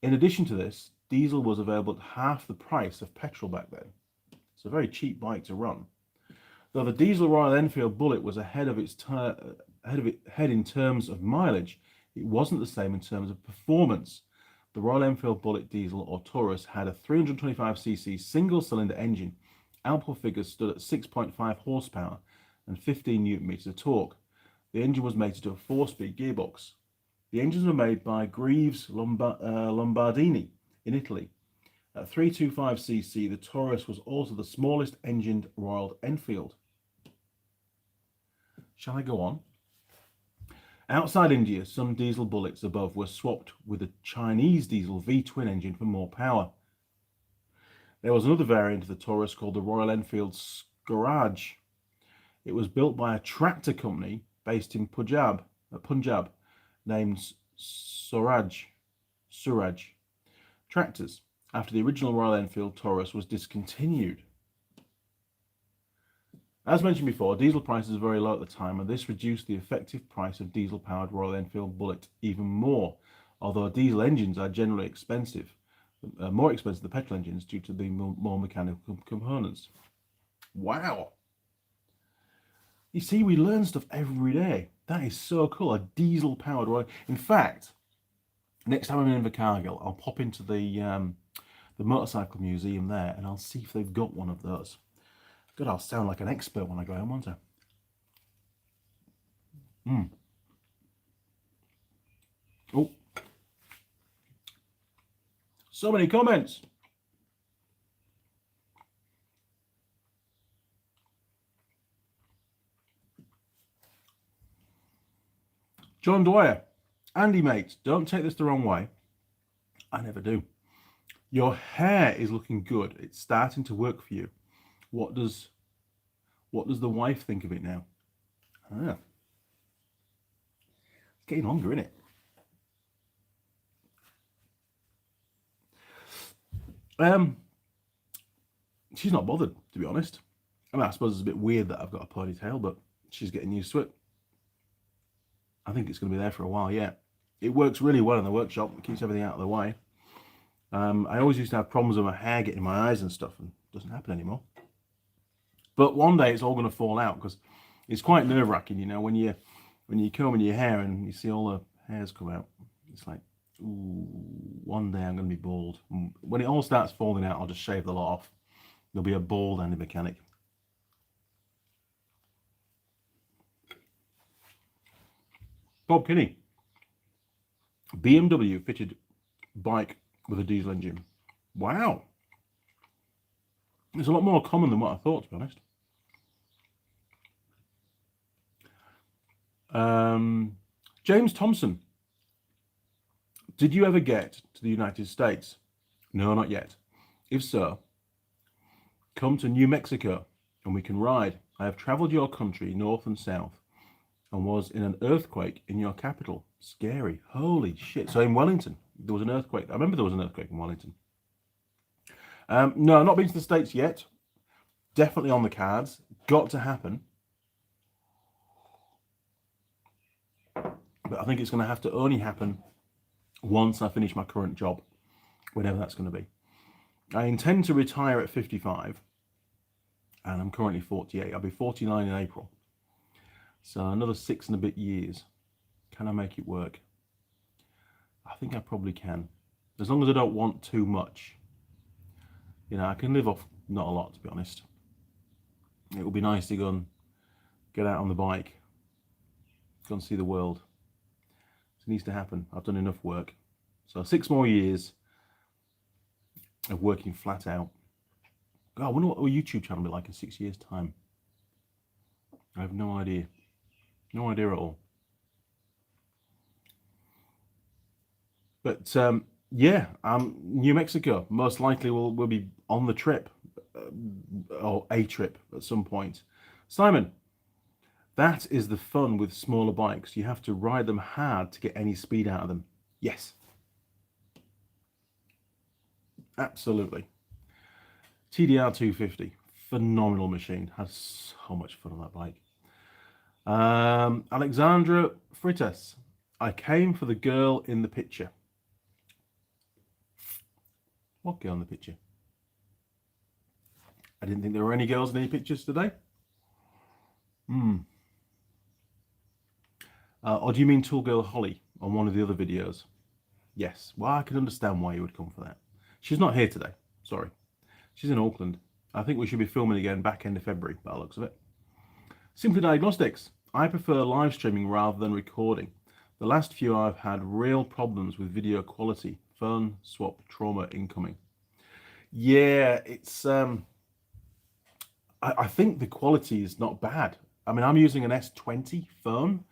In addition to this, diesel was available at half the price of petrol back then. It's a very cheap bike to run. Though the diesel Royal Enfield Bullet was ahead in terms of mileage, it wasn't the same in terms of performance. The Royal Enfield Bullet Diesel or Taurus had a 325cc single-cylinder engine. Output figures stood at 6.5 horsepower and 15 newton meters of torque. The engine was mated to a 4-speed gearbox. The engines were made by Greaves Lombardini in Italy. At 325cc, the Taurus was also the smallest engined Royal Enfield. Shall I go on? Outside India, some diesel Bullets above were swapped with a Chinese diesel V-twin engine for more power. There was another variant of the Taurus called the Royal Enfield Swaraj. It was built by a tractor company based in Punjab named Swaraj Tractors, after the original Royal Enfield Taurus was discontinued. As mentioned before, diesel prices were very low at the time, and this reduced the effective price of diesel-powered Royal Enfield Bullet even more, although diesel engines are generally expensive, more expensive than petrol engines due to the more mechanical components. Wow! You see, we learn stuff every day. That is so cool, a diesel-powered Royal... In fact, next time I'm in Invercargill, I'll pop into the motorcycle museum there, and I'll see if they've got one of those. God, I'll sound like an expert when I go home, won't I? Oh. So many comments. John Dwyer. Andy, mate, don't take this the wrong way. I never do. Your hair is looking good. It's starting to work for you. What does the wife think of it now? Ah. It's getting longer, isn't it? She's not bothered, to be honest. I mean, I suppose it's a bit weird that I've got a ponytail, but she's getting used to it. I think it's going to be there for a while, yeah. It works really well in the workshop. It keeps everything out of the way. I always used to have problems with my hair getting in my eyes and stuff, and it doesn't happen anymore. But one day it's all going to fall out, because it's quite nerve-wracking, you know, when you're combing your hair and you see all the hairs come out. It's like, ooh, one day I'm going to be bald. And when it all starts falling out, I'll just shave the lot off. There'll be a bald Andy Mechanic. Bob Kinney. BMW fitted bike with a diesel engine. Wow. It's a lot more common than what I thought, to be honest. James Thompson. Did you ever get to the United States? No, not yet. If so, come to New Mexico and we can ride. I have traveled your country north and south and was in an earthquake in your capital. Scary. Holy shit. So in Wellington, there was an earthquake. I remember there was an earthquake in Wellington. No, not been to the States yet. Definitely on the cards. Got to happen. But I think it's going to have to only happen once I finish my current job, whenever that's going to be. I intend to retire at 55, and I'm currently 48. I'll be 49 in April. So another 6 and a bit years. Can I make it work? I think I probably can. As long as I don't want too much. You know, I can live off not a lot, to be honest. It would be nice to go and get out on the bike, go and see the world. It needs to happen. I've done enough work. So 6 more years of working flat out. God, I wonder what our YouTube channel will be like in 6 years' time. I have no idea. No idea at all. But yeah, New Mexico most likely will be on the trip, or a trip at some point. Simon, that is the fun with smaller bikes. You have to ride them hard to get any speed out of them. Yes. Absolutely. TDR 250, phenomenal machine. Had so much fun on that bike. Alexandra Fritas, I came for the girl in the picture. What girl in the picture? I didn't think there were any girls in any pictures today. Or do you mean Tool Girl Holly on one of the other videos? Yes. Well, I can understand why you would come for that. She's not here today. Sorry. She's in Auckland. I think we should be filming again back end of February, by the looks of it. Simply Diagnostics. I prefer live streaming rather than recording. The last few I've had real problems with video quality. Phone swap trauma incoming. Yeah, it's I think the quality is not bad. I mean, I'm using an S20 phone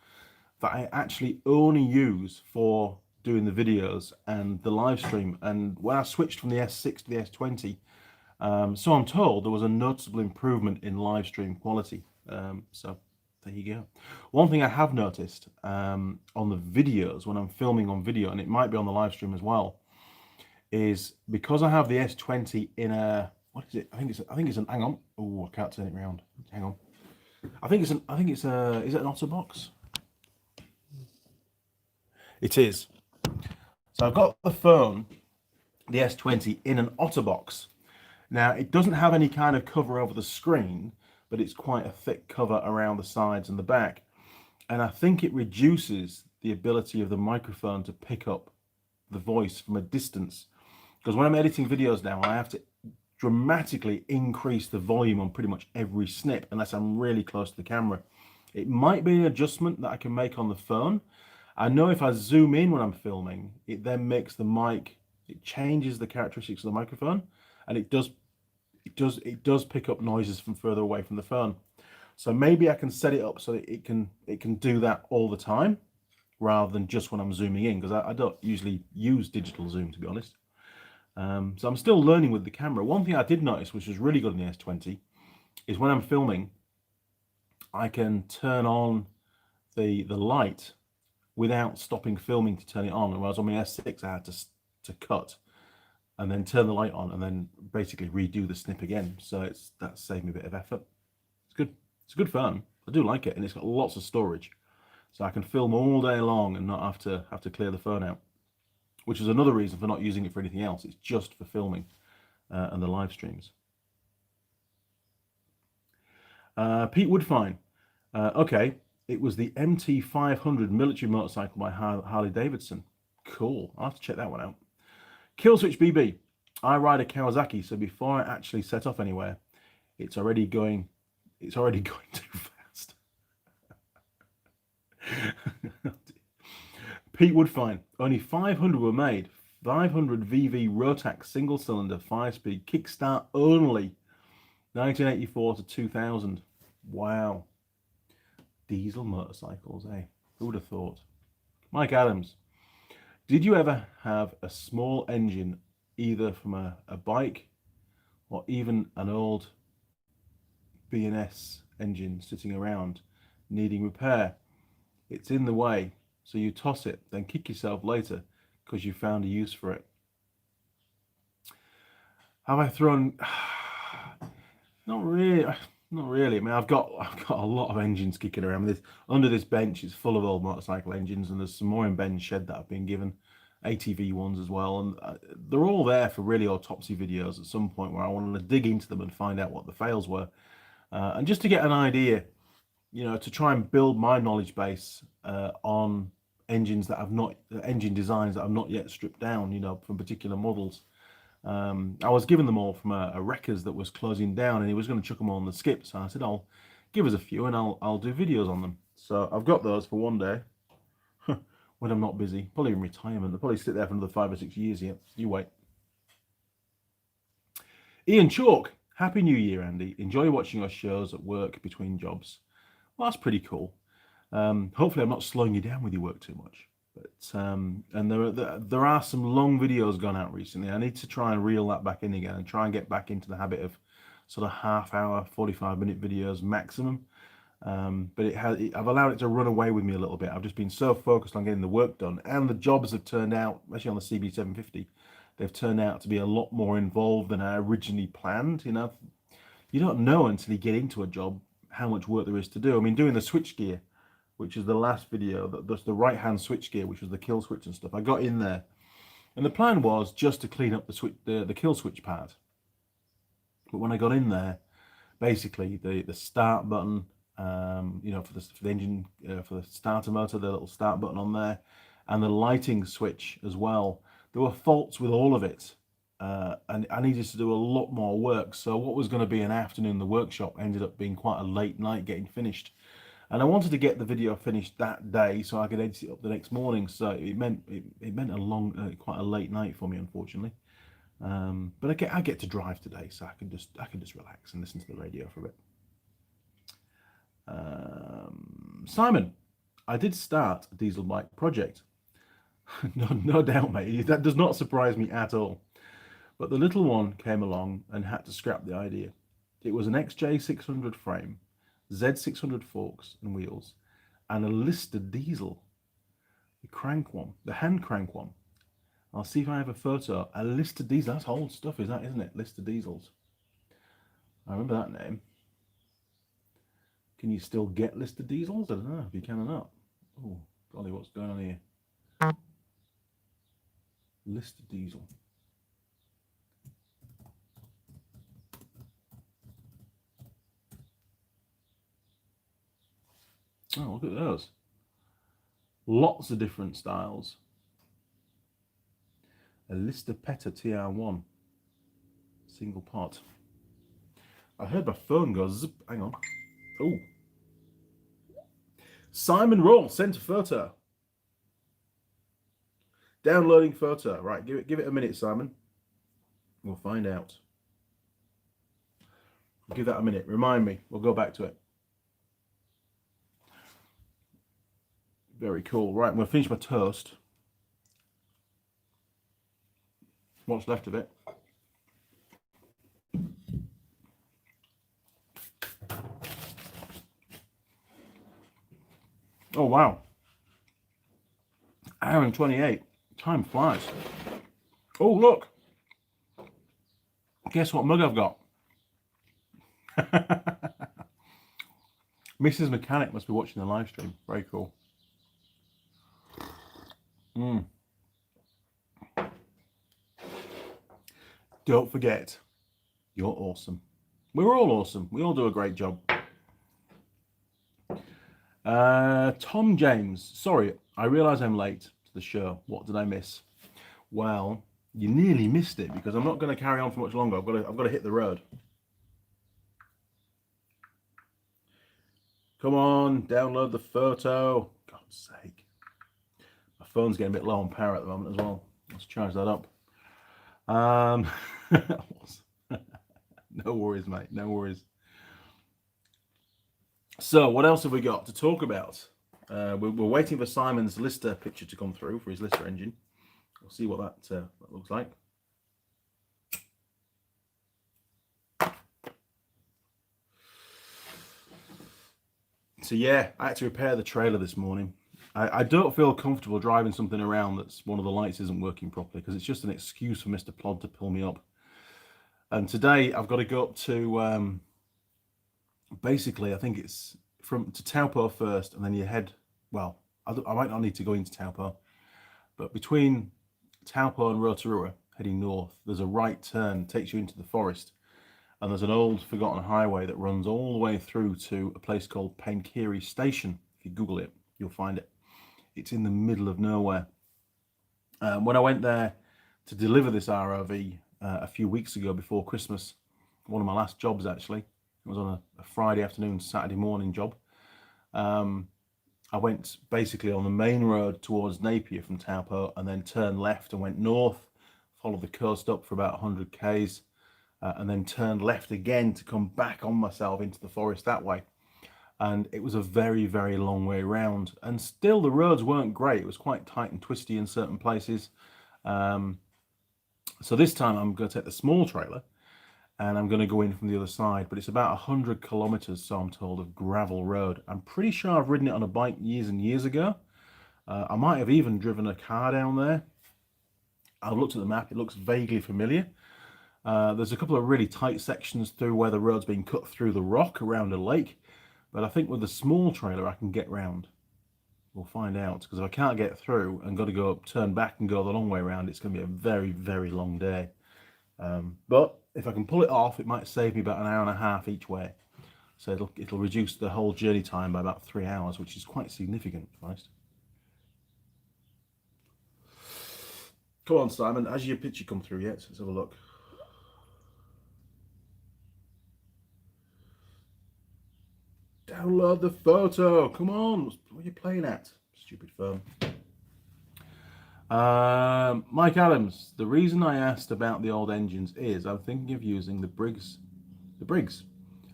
that I actually only use for doing the videos and the live stream. And when I switched from the S6 to the S20, so I'm told there was a noticeable improvement in live stream quality. So there you go. One thing I have noticed on the videos when I'm filming on video, and it might be on the live stream as well, is because I have the S20 in a, what is it? I think it's an, hang on. Oh, I can't turn it around. Hang on. is it an Otterbox? It is. So I've got the phone, the S20, in an Otterbox. Now, it doesn't have any kind of cover over the screen, but it's quite a thick cover around the sides and the back. And I think it reduces the ability of the microphone to pick up the voice from a distance. Because when I'm editing videos now, I have to dramatically increase the volume on pretty much every snip, unless I'm really close to the camera. It might be an adjustment that I can make on the phone. I know if I zoom in when I'm filming, it then makes the mic, it changes the characteristics of the microphone, and it does pick up noises from further away from the phone. So maybe I can set it up so that it can do that all the time, rather than just when I'm zooming in, because I don't usually use digital zoom, to be honest. So I'm still learning with the camera. One thing I did notice, which was really good in the S20, is when I'm filming, I can turn on the light without stopping filming to turn it on. Whereas on my S6, I had to cut and then turn the light on and then basically redo the snip again. So that saved me a bit of effort. It's good. It's a good phone. I do like it, and it's got lots of storage, so I can film all day long and not have to clear the phone out, which is another reason for not using it for anything else. It's just for filming and the live streams. Pete Woodfine. Okay, it was the MT500 military motorcycle by Harley Davidson. Cool. I'll have to check that one out. Killswitch BB. I ride a Kawasaki, so before I actually set off anywhere, it's already going too fast. Pete Woodfine. Only 500 were made. 500 VV Rotax single cylinder 5-speed kickstart only. 1984 to 2000. Wow. Diesel motorcycles, eh? Who would have thought? Mike Adams. Did you ever have a small engine, either from a bike or even an old B&S engine sitting around needing repair? It's in the way, so you toss it, then kick yourself later because you found a use for it. Have I thrown? Not really. Not really. I mean, I've got a lot of engines kicking around. Under this bench is full of old motorcycle engines, and there's some more in Ben's shed that I've been given, ATV ones as well, and they're all there for really autopsy videos at some point where I want to dig into them and find out what the fails were, and just to get an idea, to try and build my knowledge base on engines that engine designs that I've not yet stripped down, from particular models. I was given them all from a wreckers that was closing down, and he was going to chuck them all on the skip. So I said, "I'll give us a few, and I'll do videos on them." So I've got those for one day when I'm not busy. Probably in retirement. They'll probably sit there for another 5 or 6 years yet. You wait. Ian Chalk, Happy New Year, Andy. Enjoy watching your shows at work between jobs. Well, that's pretty cool. Hopefully, I'm not slowing you down with your work too much. But and there are some long videos gone out recently. I need to try and reel that back in again and try and get back into the habit of sort of half-hour, 45-minute videos maximum. But I've allowed it to run away with me a little bit. I've just been so focused on getting the work done, and the jobs have turned out, especially on the CB750, they've turned out to be a lot more involved than I originally planned. You don't know until you get into a job how much work there is to do. I mean, doing the switchgear, which is the last video, that's the right-hand switchgear, which was the kill switch and stuff. I got in there, and the plan was just to clean up the kill switch part. But when I got in there, basically the start button, for the engine, for the starter motor, the little start button on there, and the lighting switch as well, there were faults with all of it, and I needed to do a lot more work. So what was going to be an afternoon in the workshop ended up being quite a late night getting finished. And I wanted to get the video finished that day so I could edit it up the next morning. So it meant a long, quite a late night for me, unfortunately. But I get to drive today, so I can just relax and listen to the radio for a bit. Simon, I did start a diesel bike project. No doubt, mate. That does not surprise me at all. But the little one came along and had to scrap the idea. It was an XJ600 frame, Z600 forks and wheels, and a Lister diesel, the crank one, the hand crank one. I'll see if I have a photo. A Lister diesel, that's old stuff, isn't it? Lister diesels. I remember that name. Can you still get Lister diesels? I don't know if you can or not. Oh, golly, what's going on here? Lister diesel. Oh, look at those. Lots of different styles. A Lister Petta TR1. Single pot. I heard my phone go zip. Hang on. Oh. Simon Roll sent a photo. Downloading photo. Right, give it a minute, Simon. We'll find out. Give that a minute. Remind me. We'll go back to it. Very cool. Right, I'm going to finish my toast. What's left of it. Oh, wow. Hour and 28. Time flies. Oh, look. Guess what mug I've got? Mrs. Mechanic must be watching the live stream. Very cool. Don't forget, you're awesome. We're all awesome. We all do a great job. Tom James, sorry, I realise I'm late to the show. What did I miss? Well, you nearly missed it because I'm not going to carry on for much longer. I've got to hit the road. Come on, download the photo. God's sake. My phone's getting a bit low on power at the moment as well. Let's charge that up. No worries, mate. No worries. So, what else have we got to talk about? We're waiting for Simon's Lister picture to come through for his Lister engine. We'll see what that looks like. So yeah, I had to repair the trailer this morning. I don't feel comfortable driving something around that's one of the lights isn't working properly because it's just an excuse for Mr. Plod to pull me up. And today I've got to go up to, basically, I think it's to Taupo first, and then you head, well, I might not need to go into Taupo, but between Taupo and Rotorua, heading north, there's a right turn, takes you into the forest, and there's an old forgotten highway that runs all the way through to a place called Penkiri Station. If you Google it, you'll find it. It's in the middle of nowhere. When I went there to deliver this ROV a few weeks ago before Christmas, one of my last jobs actually, it was on a Friday afternoon, Saturday morning job. I went basically on the main road towards Napier from Taupo, and then turned left and went north, followed the coast up for about 100 k's, and then turned left again to come back on myself into the forest that way. And it was a very, very long way round, and still the roads weren't great. It was quite tight and twisty in certain places. So this time I'm going to take the small trailer and I'm going to go in from the other side, but it's about 100 kilometers, so I'm told, of gravel road. I'm pretty sure I've ridden it on a bike years and years ago. I might have even driven a car down there. I've looked at the map, it looks vaguely familiar. There's a couple of really tight sections through where the road's been cut through the rock around a lake, but I think with the small trailer I can get round. We'll find out, because if I can't get through and got to go up, turn back and go the long way around, it's going to be a very, very long day. But if I can pull it off, it might save me about an hour and a half each way. So it'll reduce the whole journey time by about 3 hours, which is quite significant, to be honest. Come on, Simon, has your picture come through yet? Let's have a look. Download the photo. Come on, what are you playing at? Stupid phone. Mike Adams, the reason I asked about the old engines is I'm thinking of using the Briggs.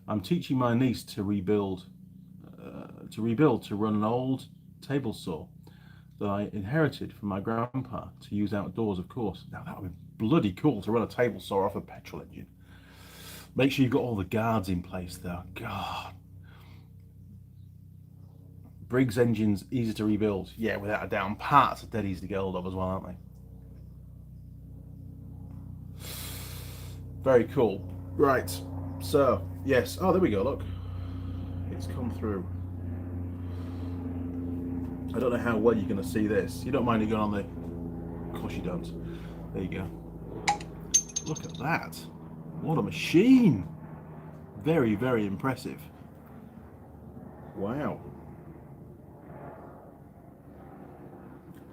I'm teaching my niece to rebuild to run an old table saw that I inherited from my grandpa to use outdoors, of course. Now that would be bloody cool to run a table saw off a petrol engine. Make sure you've got all the guards in place there. God. Briggs engines, easy to rebuild. Yeah, without a doubt. Parts are dead easy to get hold of as well, aren't they? Very cool. Right, so, yes. Oh, there we go, look. It's come through. I don't know how well you're going to see this. You don't mind it going on the... Of course you don't. There you go. Look at that. What a machine. Very, very impressive. Wow.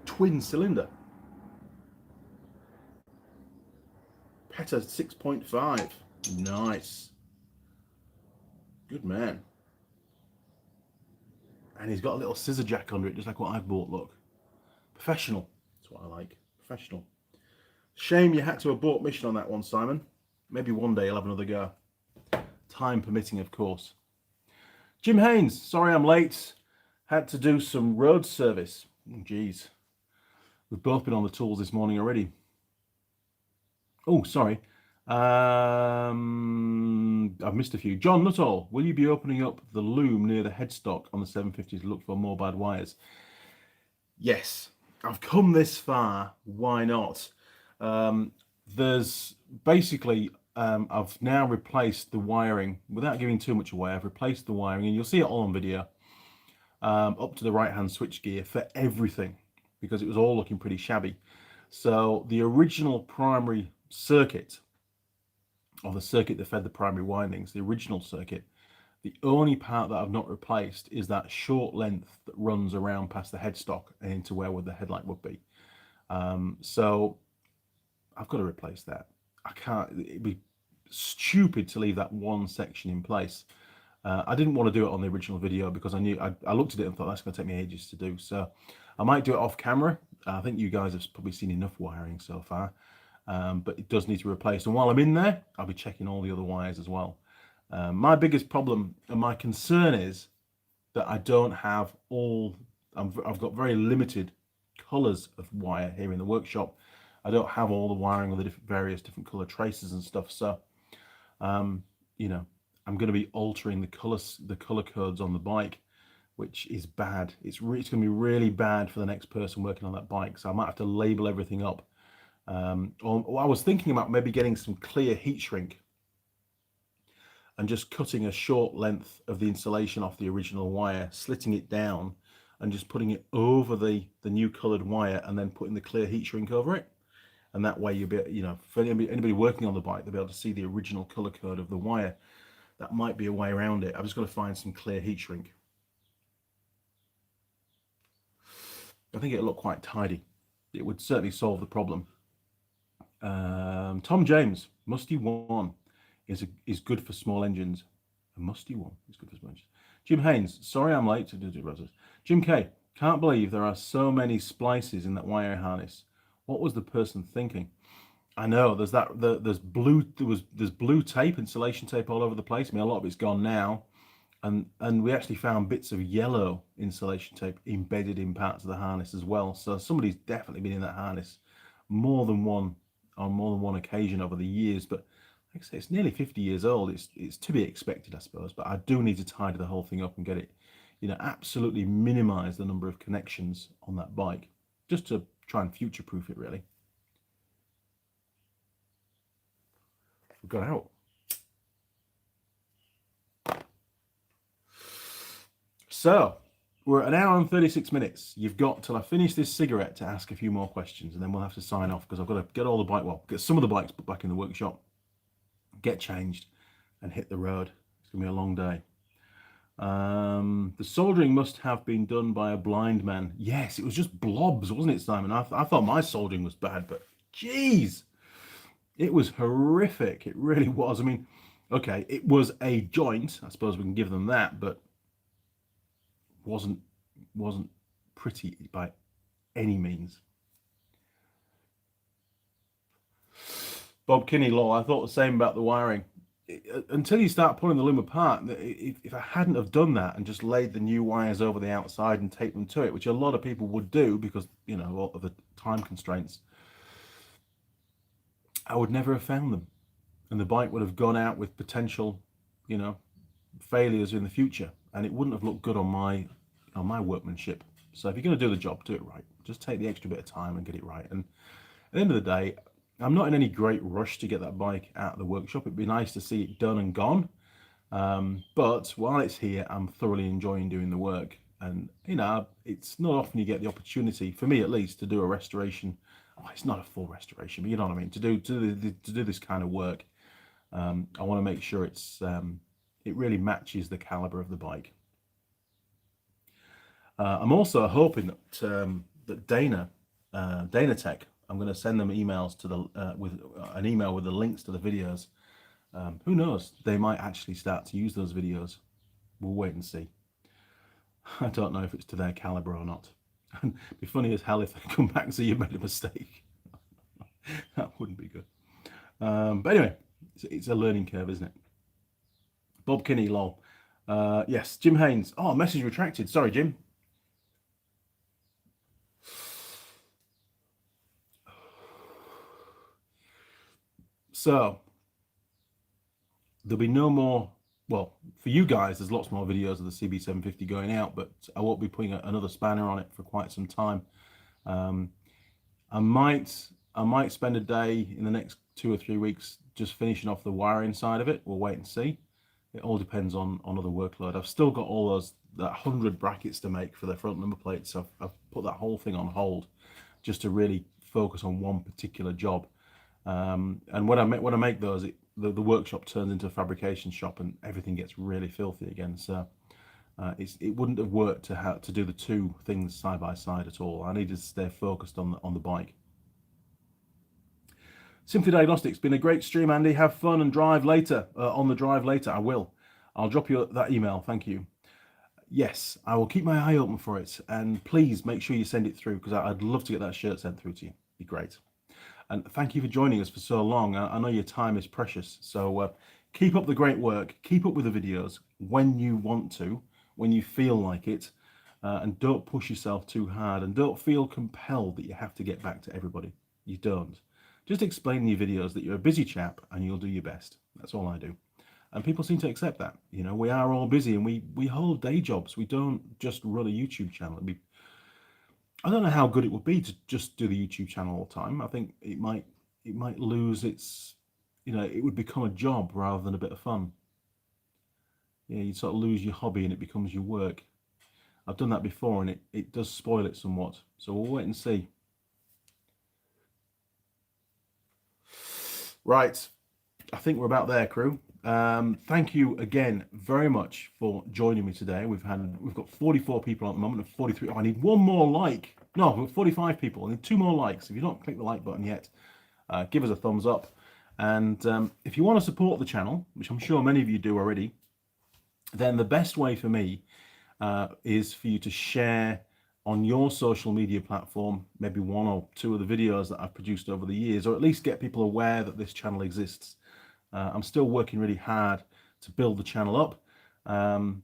Twin cylinder. Peta 6.5. Nice. Good man. And he's got a little scissor jack under it, just like what I've bought, look. Professional. That's what I like. Professional. Shame you had to abort mission on that one, Simon. Maybe one day you'll have another go. Time permitting, of course. Jim Haynes, sorry I'm late. Had to do some road service. Geez. We've both been on the tools this morning already. Oh, sorry. I've missed a few. John Nuttall, will you be opening up the loom near the headstock on the 750 to look for more bad wires? Yes. I've come this far. Why not? There's basically, I've now replaced the wiring. Without giving too much away, I've replaced the wiring, and you'll see it all on video, up to the right-hand switch gear for everything, because it was all looking pretty shabby. So the original primary circuit, or the circuit that fed the primary windings, the original circuit, the only part that I've not replaced is that short length that runs around past the headstock and into where the headlight would be. So I've got to replace that. I can't, it'd be stupid to leave that one section in place. I didn't want to do it on the original video because I knew, I looked at it and thought that's going to take me ages to do. So I might do it off camera. I think you guys have probably seen enough wiring so far, but it does need to replace. And while I'm in there, I'll be checking all the other wires as well. My biggest problem and my concern is that I don't have all, I've got very limited colors of wire here in the workshop. I don't have all the wiring with the various different color traces and stuff. So, you know, I'm going to be altering the color codes on the bike, which is bad. It's going to be really bad for the next person working on that bike. So I might have to label everything up Or I was thinking about maybe getting some clear heat shrink and just cutting a short length of the insulation off the original wire, slitting it down and just putting it over the new colored wire, and then putting the clear heat shrink over it. And that way you'll be, you know, for anybody working on the bike, they'll be able to see the original color code of the wire. That might be a way around it. I've just got to find some clear heat shrink. I think it'll look quite tidy. It would certainly solve the problem. Tom James, Musty 1 is good for small engines. A Musty 1 is good for small engines. Jim Haynes, sorry I'm late to do the process. Jim K, can't believe there are so many splices in that wire harness. What was the person thinking? I know there's blue tape, insulation tape all over the place. I mean, a lot of it's gone now, and we actually found bits of yellow insulation tape embedded in parts of the harness as well. So somebody's definitely been in that harness on more than one occasion over the years. But like I say, it's nearly 50 years old. It's to be expected, I suppose. But I do need to tidy the whole thing up and get it, you know, absolutely minimize the number of connections on that bike, just to try and future-proof it, really. We got out. So we're at 1 hour and 36 minutes. You've got till I finish this cigarette to ask a few more questions, and then we'll have to sign off, because I've got to get all the bike, well, get some of the bikes put back in the workshop, get changed, and hit the road. It's gonna be a long day. The soldering must have been done by a blind man. Yes, it was just blobs, wasn't it, Simon? I thought my soldering was bad, but geez, it was horrific. It really was. I mean, okay, it was a joint. I suppose we can give them that, but wasn't pretty by any means. Bob Kinney, lol, I thought the same about the wiring. Until you start pulling the loom apart, if I hadn't have done that and just laid the new wires over the outside and taped them to it, which a lot of people would do because, you know, a lot of the time constraints, I would never have found them, and the bike would have gone out with potential, you know, failures in the future, and it wouldn't have looked good on my workmanship. So if you're going to do the job, do it right. Just take the extra bit of time and get it right. And at the end of the day, I'm not in any great rush to get that bike out of the workshop. It'd be nice to see it done and gone. But while it's here, I'm thoroughly enjoying doing the work. And, you know, it's not often you get the opportunity, for me at least, to do a restoration. Oh, it's not a full restoration, but you know what I mean. To do this kind of work, I want to make sure it really matches the caliber of the bike. I'm also hoping that Dana Tech, I'm going to send them emails to with an email with the links to the videos. Who knows? They might actually start to use those videos. We'll wait and see. I don't know if it's to their caliber or not. It'd be funny as hell if they come back and say you made a mistake. That wouldn't be good. But anyway, it's a learning curve, isn't it? Bob Kinney, lol. Yes, Jim Haynes. Oh, message retracted. Sorry, Jim. So there'll be no more, well, for you guys, there's lots more videos of the CB750 going out, but I won't be putting another spanner on it for quite some time. I might spend a day in the next 2 or 3 weeks just finishing off the wiring side of it. We'll wait and see. It all depends on other workload. I've still got all that 100 brackets to make for the front number plates, so I've put that whole thing on hold just to really focus on one particular job. And when I make those, the workshop turns into a fabrication shop, and everything gets really filthy again. So it wouldn't have worked to do the two things side by side at all. I needed to stay focused on the bike. Simply Diagnostics, been a great stream, Andy. Have fun and drive later. On the drive later, I will. I'll drop you that email. Thank you. Yes, I will keep my eye open for it, and please make sure you send it through, because I'd love to get that shirt sent through to you. It'd be great. And thank you for joining us for so long. I know your time is precious, so keep up the great work. Keep up with the videos when you want to, when you feel like it, and don't push yourself too hard, and don't feel compelled that you have to get back to everybody. You don't. Just explain in your videos that you're a busy chap and you'll do your best. That's all I do. And people seem to accept that. You know, we are all busy, and we hold day jobs. We don't just run a YouTube channel. I don't know how good it would be to just do the YouTube channel all the time. I think it might lose its, it would become a job rather than a bit of fun. Yeah, you sort of lose your hobby and it becomes your work. I've done that before and it does spoil it somewhat. So we'll wait and see. Right, I think we're about there, crew. Thank you again very much for joining me today. We've got 44 people at the moment and 43. Oh, I need one more like. No, we've got 45 people. I need 2 more likes. If you don't click the like button yet, give us a thumbs up. And if you want to support the channel, which I'm sure many of you do already, then the best way for me is for you to share on your social media platform, maybe 1 or 2 of the videos that I've produced over the years, or at least get people aware that this channel exists. I'm still working really hard to build the channel up, and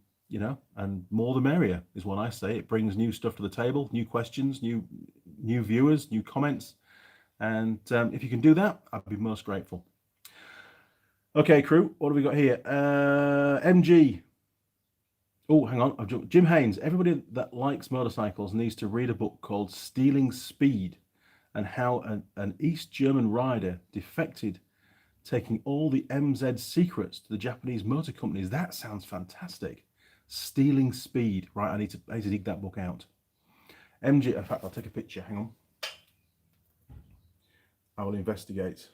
more the merrier is what I say. It brings new stuff to the table, new questions, new viewers, new comments, and if you can do that, I'd be most grateful. Okay, crew, what have we got here? MG. Oh, hang on. Jim Haynes. Everybody that likes motorcycles needs to read a book called Stealing Speed and how an East German rider defected, taking all the MZ secrets to the Japanese motor companies. That sounds fantastic. Stealing Speed. Right, I need to dig that book out. MG, in fact, I'll take a picture. Hang on. I will investigate.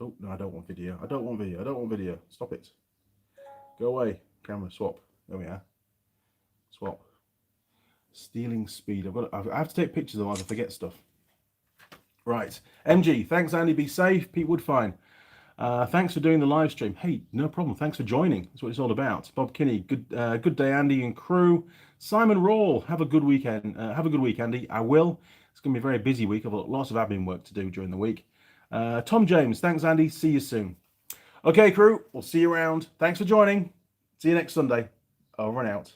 Oh, no, I don't want video. I don't want video. Stop it. Go away. Camera swap. There we are. Swap. Stealing Speed. I have to take pictures, otherwise I forget stuff. Right. MG, thanks, Andy. Be safe. Pete Woodfine. Thanks for doing the live stream. Hey, no problem. Thanks for joining. That's what it's all about. Bob Kinney. Good day, Andy and crew. Simon Rawle. Have a good weekend. Have a good week, Andy. I will. It's going to be a very busy week. I've got lots of admin work to do during the week. Tom James. Thanks, Andy. See you soon. Okay, crew. We'll see you around. Thanks for joining. See you next Sunday. Over and out.